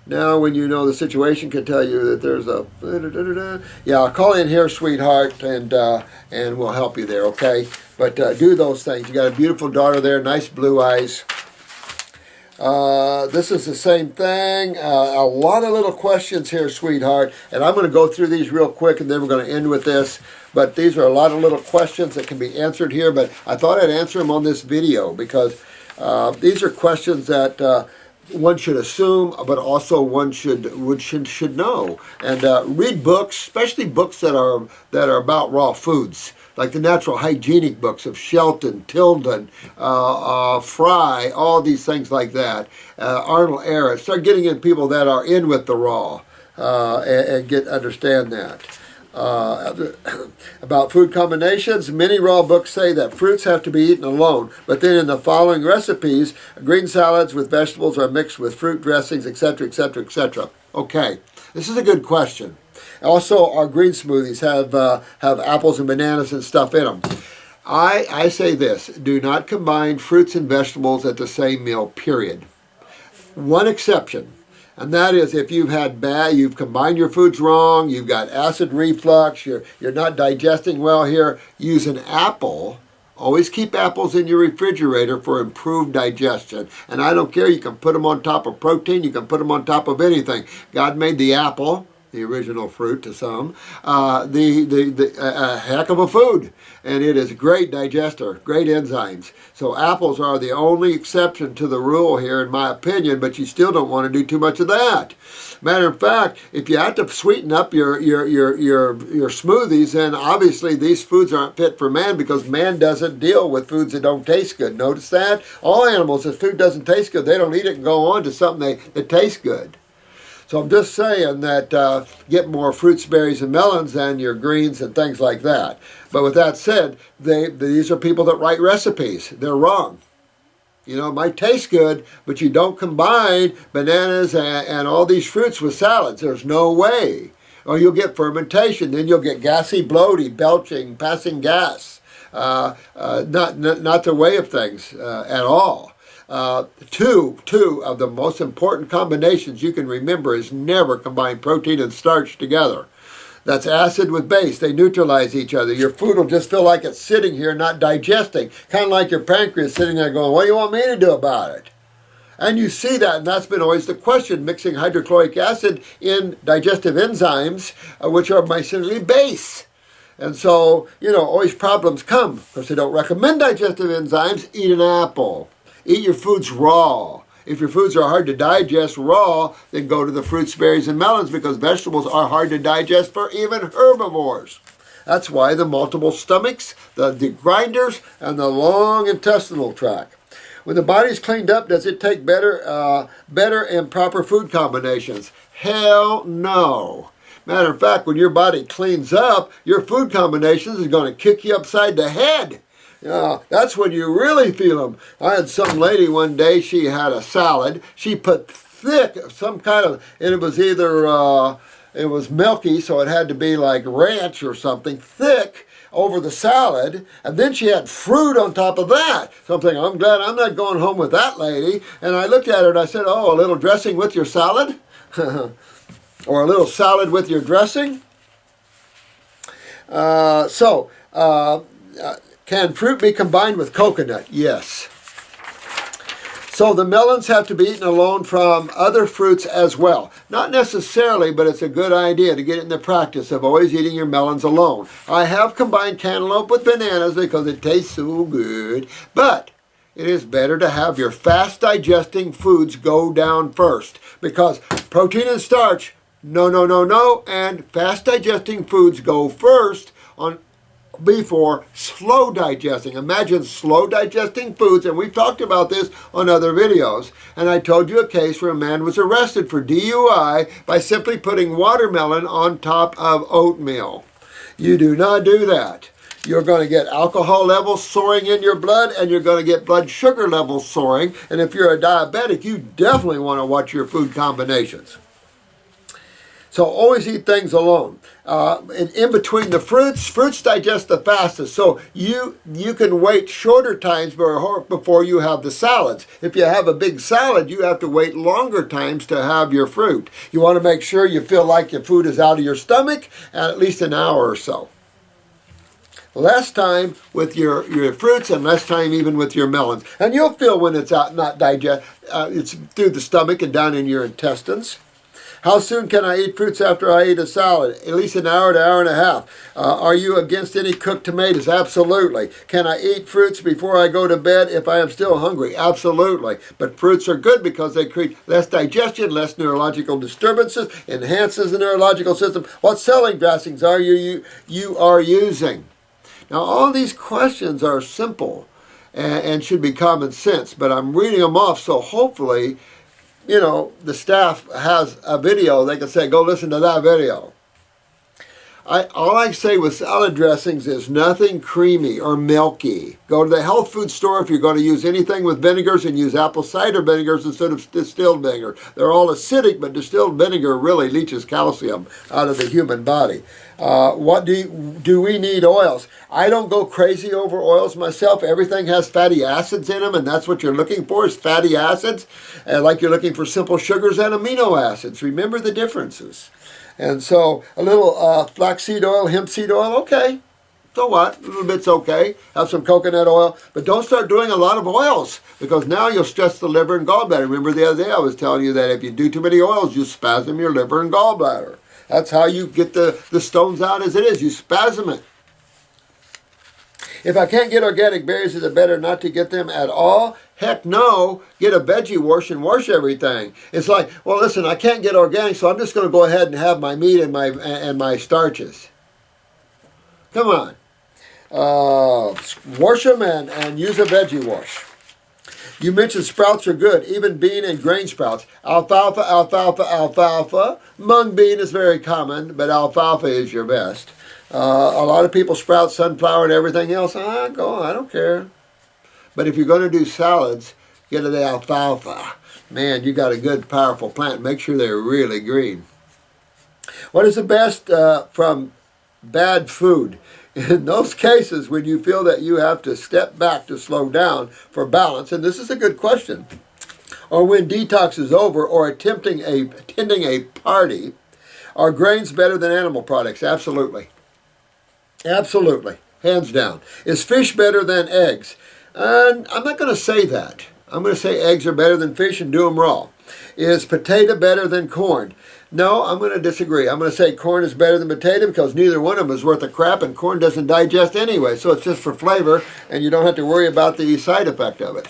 Now, when you know the situation, can tell you that there's a yeah. I'll call in here, sweetheart, and we'll help you there, okay? But do those things. You got a beautiful daughter there, nice blue eyes. This is the same thing. A lot of little questions here, sweetheart, and I'm going to go through these real quick, and then we're going to end with this. But these are a lot of little questions that can be answered here. But I thought I'd answer them on this video because these are questions that. One should assume, but also one should know. And read books, especially books that are about raw foods, like the natural hygienic books of Shelton, Tilden, Fry, all these things like that. Arnold Ehret. Start getting in people that are in with the raw and understand that. About food combinations, many raw books say that fruits have to be eaten alone, but then in the following recipes, green salads with vegetables are mixed with fruit dressings, etc., etc., etc. Okay, this is a good question. Also, our green smoothies have apples and bananas and stuff in them. I say this, do not combine fruits and vegetables at the same meal, period. One exception. And that is if you've combined your foods wrong, you've got acid reflux, you're not digesting well here, use an apple. Always keep apples in your refrigerator for improved digestion. And I don't care, you can put them on top of protein, you can put them on top of anything. God made the apple, the original fruit to some, a heck of a food. And it is a great digester, great enzymes. So apples are the only exception to the rule here, in my opinion, but you still don't want to do too much of that. Matter of fact, if you have to sweeten up your smoothies, then obviously these foods aren't fit for man because man doesn't deal with foods that don't taste good. Notice that? All animals, if food doesn't taste good, they don't eat it and go on to something that tastes good. So I'm just saying that get more fruits, berries, and melons than your greens and things like that. But with that said, these are people that write recipes. They're wrong. You know, it might taste good, but you don't combine bananas and all these fruits with salads. There's no way. Or you'll get fermentation. Then you'll get gassy bloating, belching, passing gas. Not the way of things at all. Two of the most important combinations you can remember is never combine protein and starch together. That's acid with base. They neutralize each other. Your food will just feel like it's sitting here not digesting. Kind of like your pancreas sitting there going, what do you want me to do about it? And you see that, and that's been always the question, mixing hydrochloric acid in digestive enzymes, which are basically base. And so, always problems come. Of course, they don't recommend digestive enzymes. Eat an apple. Eat your foods raw. If your foods are hard to digest raw, then go to the fruits, berries, and melons, because vegetables are hard to digest for even herbivores. That's why the multiple stomachs, the grinders, and the long intestinal tract. When the body's cleaned up, does it take better and proper food combinations? Hell no. Matter of fact, when your body cleans up, your food combinations is going to kick you upside the head. That's when you really feel them. I had some lady one day, she had a salad. She put thick, some kind of, and it was either, it was milky, so it had to be like ranch or something, thick over the salad. And then she had fruit on top of that. So I'm thinking, I'm glad I'm not going home with that lady. And I looked at her and I said, oh, a little dressing with your salad? Or a little salad with your dressing? Can fruit be combined with coconut? Yes. So the melons have to be eaten alone from other fruits as well. Not necessarily, but it's a good idea to get in the practice of always eating your melons alone. I have combined cantaloupe with bananas because it tastes so good, but it is better to have your fast digesting foods go down first, because protein and starch, no, and fast digesting foods go first before slow digesting. Imagine slow digesting foods, and we've talked about this on other videos, and I told you a case where a man was arrested for DUI by simply putting watermelon on top of oatmeal. You do not do that. You're going to get alcohol levels soaring in your blood, and you're going to get blood sugar levels soaring, and if you're a diabetic, you definitely want to watch your food combinations. So always eat things alone. In between the fruits digest the fastest. So you can wait shorter times before you have the salads. If you have a big salad, you have to wait longer times to have your fruit. You want to make sure you feel like your food is out of your stomach at least an hour or so. Less time with your fruits and less time even with your melons. And you'll feel when it's out, not digest, it's through the stomach and down in your intestines. How soon can I eat fruits after I eat a salad? At least an hour to hour and a half. Are you against any cooked tomatoes? Absolutely. Can I eat fruits before I go to bed if I am still hungry? Absolutely. But fruits are good because they create less digestion, less neurological disturbances, enhances the neurological system. What selling dressings are you are using? Now, all these questions are simple and should be common sense, but I'm reading them off, so hopefully the staff has a video, they can say, go listen to that video. All I say with salad dressings is nothing creamy or milky. Go to the health food store if you're going to use anything with vinegars, and use apple cider vinegars instead of distilled vinegar. They're all acidic, but distilled vinegar really leaches calcium out of the human body. What do we need oils? I don't go crazy over oils myself. Everything has fatty acids in them, and that's what you're looking for is fatty acids, like you're looking for simple sugars and amino acids. Remember the differences. And so a little flaxseed oil, hemp seed oil, okay. So what? A little bit's okay. Have some coconut oil. But don't start doing a lot of oils, because now you'll stress the liver and gallbladder. Remember the other day I was telling you that if you do too many oils, you spasm your liver and gallbladder. That's how you get the stones out as it is. You spasm it. If I can't get organic berries, is it better not to get them at all? Heck no. Get a veggie wash and wash everything. It's like, well, listen, I can't get organic, so I'm just going to go ahead and have my meat and my starches. Come on. Wash them and use a veggie wash. You mentioned sprouts are good, even bean and grain sprouts. Alfalfa, alfalfa, alfalfa. Mung bean is very common, but alfalfa is your best. A lot of people sprout sunflower and everything else. Go on, I don't care. But if you're going to do salads, get to the alfalfa. Man, you got a good, powerful plant. Make sure they're really green. What is the best from bad food? In those cases when you feel that you have to step back to slow down for balance, and this is a good question, or when detox is over, or attending a party, are grains better than animal products? Absolutely. Absolutely. Hands down. Is fish better than eggs? And I'm not going to say that. I'm going to say eggs are better than fish and do them raw. Is potato better than corn? No, I'm going to disagree. I'm going to say corn is better than potato because neither one of them is worth a crap, and corn doesn't digest anyway, so it's just for flavor, and you don't have to worry about the side effect of it.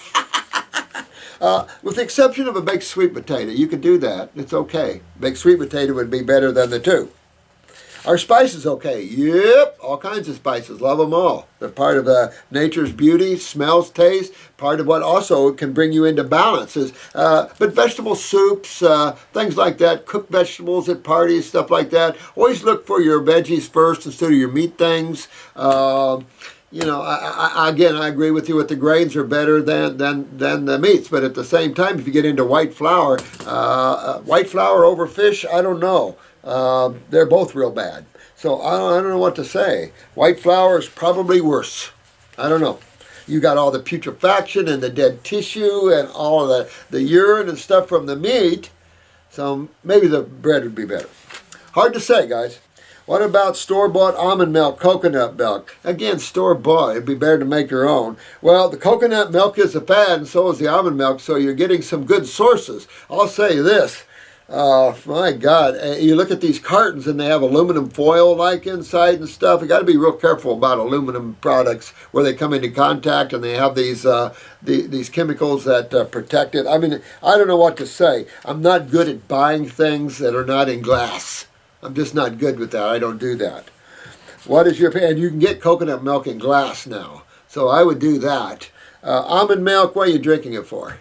With the exception of a baked sweet potato, you could do that. It's okay. Baked sweet potato would be better than the two. Are spices okay? Yep, all kinds of spices. Love them all. They're part of nature's beauty, smells, taste. Part of what also can bring you into balance is, but vegetable soups, things like that, cooked vegetables at parties, stuff like that. Always look for your veggies first instead of your meat things. You know, again, I agree with you. With the grains are better than the meats, but at the same time, if you get into white flour over fish, I don't know. They're both real bad. So I don't know what to say. White flour is probably worse. I don't know. You got all the putrefaction and the dead tissue and all of the urine and stuff from the meat. So maybe the bread would be better. Hard to say, guys. What about store-bought almond milk, coconut milk? Again, store-bought. It'd be better to make your own. Well, the coconut milk is a fad, and so is the almond milk, so you're getting some good sources. I'll say this. My God, you look at these cartons and they have aluminum foil like inside and stuff. You got to be real careful about aluminum products where they come into contact and they have these chemicals that protect it. I mean, I don't know what to say. I'm not good at buying things that are not in glass. I'm just not good with that. I don't do that. What is your opinion? You can get coconut milk in glass now, so I would do that. Almond milk, what are you drinking it for?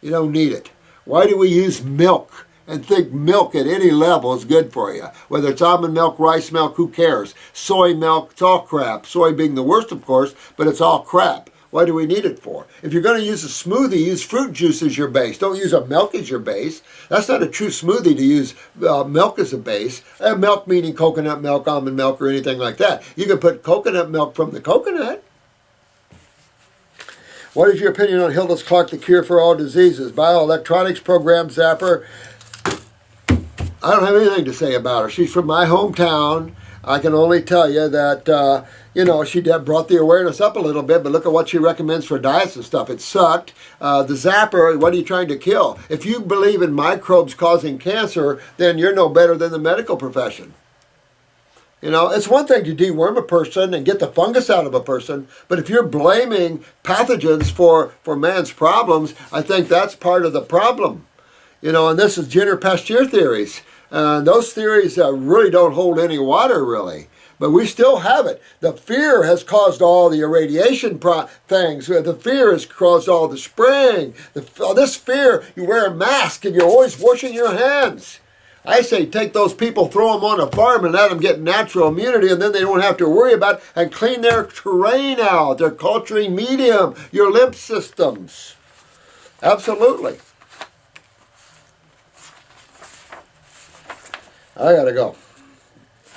You don't need it. Why do we use milk and think milk at any level is good for you? Whether it's almond milk, rice milk, who cares? Soy milk, it's all crap. Soy being the worst, of course, but it's all crap. What do we need it for? If you're going to use a smoothie, use fruit juice as your base. Don't use a milk as your base. That's not a true smoothie to use milk as a base. Milk meaning coconut milk, almond milk, or anything like that. You can put coconut milk from the coconut. What is your opinion on Hilda's Clark, the cure for all diseases? Bioelectronics program zapper. I don't have anything to say about her. She's from my hometown. I can only tell you that, you know, she brought the awareness up a little bit, but look at what she recommends for diets and stuff. It sucked. The zapper, what are you trying to kill? If you believe in microbes causing cancer, then you're no better than the medical profession. You know, it's one thing to deworm a person and get the fungus out of a person, but if you're blaming pathogens for man's problems, I think that's part of the problem. You know, and this is Jenner Pasteur theories. Those theories really don't hold any water, really. But we still have it. The fear has caused all the irradiation things. The fear has caused all the spraying. This fear, you wear a mask and you're always washing your hands. I say take those people, throw them on a farm and let them get natural immunity, and then they don't have to worry about and clean their terrain out, their culturing medium, your lymph systems. Absolutely. I gotta go.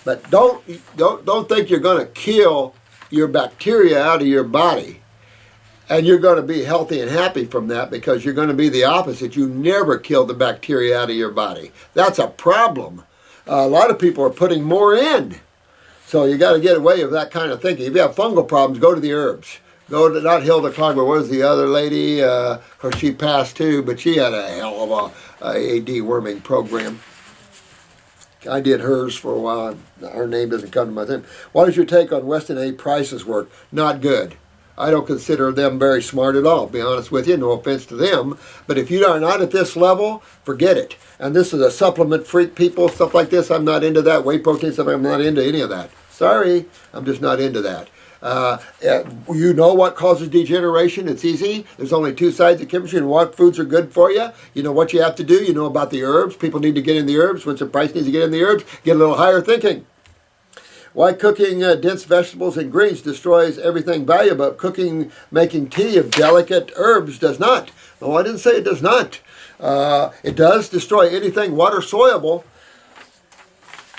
But don't think you're going to kill your bacteria out of your body and you're going to be healthy and happy from that, because you're going to be the opposite. You never kill the bacteria out of your body. That's a problem. A lot of people are putting more in. So you got to get away with that kind of thinking. If you have fungal problems, go to the herbs. Go to, not Hilda Clark, but what was the other lady? Of course, she passed too, but she had a hell of a deworming program. I did hers for a while. Her name doesn't come to my thing. What is your take on Weston A. Price's work? Not good. I don't consider them very smart at all, to be honest with you. No offense to them. But if you are not at this level, forget it. And this is a supplement freak, people, stuff like this. I'm not into that. Whey protein stuff, I'm not into any of that. Sorry, I'm just not into that. You know what causes degeneration? It's easy. There's only two sides of chemistry, and what foods are good for you. You know what you have to do. You know about the herbs. People need to get in the herbs. Winston Price needs to get in the herbs. Get a little higher thinking. Why cooking dense vegetables and greens destroys everything valuable, but cooking, making tea of delicate herbs does not. No, I didn't say it does not. It does destroy anything water soluble.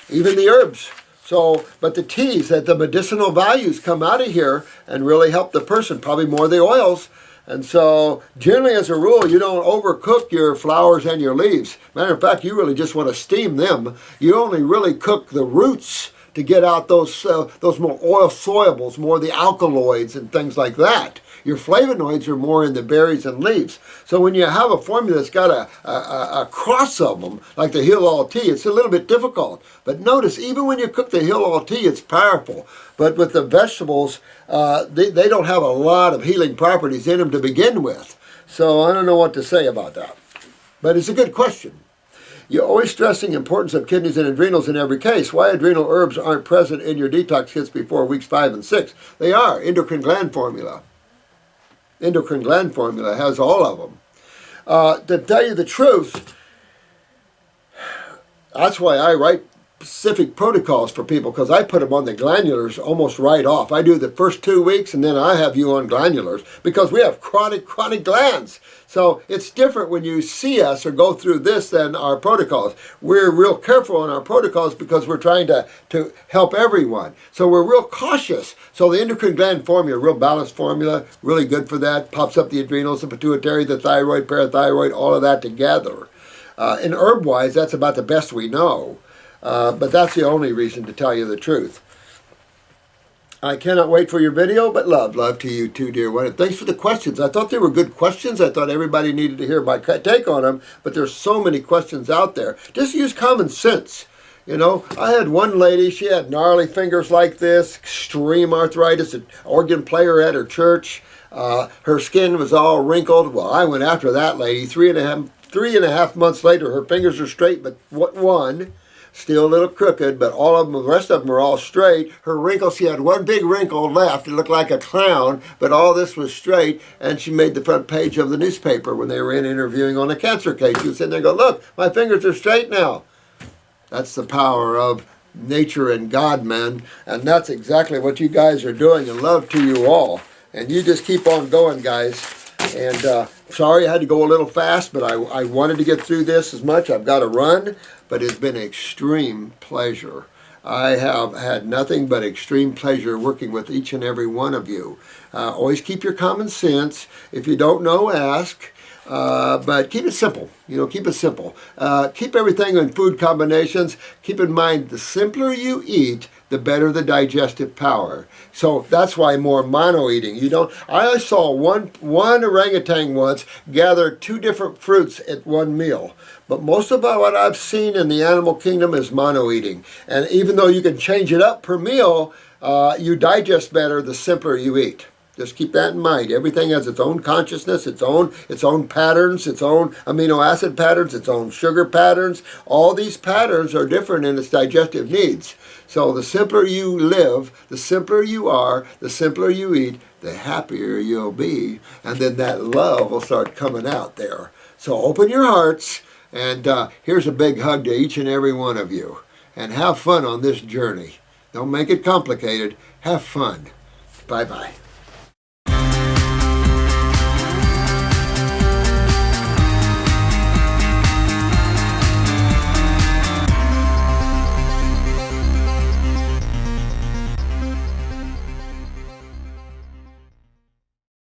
even the herbs. So, but the teas, that the medicinal values come out of here and really help the person, probably more the oils. And so, generally as a rule, you don't overcook your flowers and your leaves. Matter of fact, you really just want to steam them. You only really cook the roots to get out those more oil solubles, more the alkaloids and things like that. Your flavonoids are more in the berries and leaves. So when you have a formula that's got a cross of them, like the Heal All Tea, it's a little bit difficult. But notice, even when you cook the Heal All Tea, it's powerful. But with the vegetables, they don't have a lot of healing properties in them to begin with. So I don't know what to say about that. But it's a good question. You're always stressing the importance of kidneys and adrenals in every case. Why adrenal herbs aren't present in your detox kits before weeks 5 and 6? They are. Endocrine gland formula. Endocrine gland formula has all of them. To tell you the truth, that's why I write specific protocols for people, because I put them on the glandulars almost right off. I do the first 2 weeks and then I have you on glandulars because we have chronic glands. So it's different when you see us or go through this than our protocols. We're real careful on our protocols because we're trying to help everyone. So we're real cautious. So the endocrine gland formula, real balanced formula, really good for that. Pops up the adrenals, the pituitary, the thyroid, parathyroid, all of that together. And herb-wise, that's about the best we know. But that's the only reason, to tell you the truth. I cannot wait for your video, but love to you too, dear one. And thanks for the questions. I thought they were good questions. I thought everybody needed to hear my take on them, but there's so many questions out there. Just use common sense. You know, I had one lady, she had gnarly fingers like this, extreme arthritis, an organ player at her church. Her skin was all wrinkled. Well, I went after that lady. 3.5 months later, her fingers are straight, but one. Still a little crooked, but all of them, the rest of them were all straight. Her wrinkles, she had one big wrinkle left. It looked like a clown, but all this was straight, and she made the front page of the newspaper when they were interviewing on a cancer case. She was sitting there and go, look, my fingers are straight now. That's the power of nature and God, man, and that's exactly what you guys are doing, and love to you all. And you just keep on going, guys. And sorry I had to go a little fast, but I wanted to get through this as much. I've got to run, but it's been an extreme pleasure. I have had nothing but extreme pleasure working with each and every one of you. Always keep your common sense. If you don't know, ask. But keep it simple. You know, keep it simple. Keep everything in food combinations. Keep in mind, the simpler you eat, the better the digestive power. So that's why more mono eating. You don't. I saw one orangutan once gather 2 different fruits at one meal. But most of what I've seen in the animal kingdom is mono eating. And even though you can change it up per meal, you digest better the simpler you eat. Just keep that in mind. Everything has its own consciousness, its own patterns, its own amino acid patterns, its own sugar patterns. All these patterns are different in its digestive needs. So the simpler you live, the simpler you are, the simpler you eat, the happier you'll be. And then that love will start coming out there. So open your hearts, and here's a big hug to each and every one of you. And have fun on this journey. Don't make it complicated. Have fun. Bye-bye.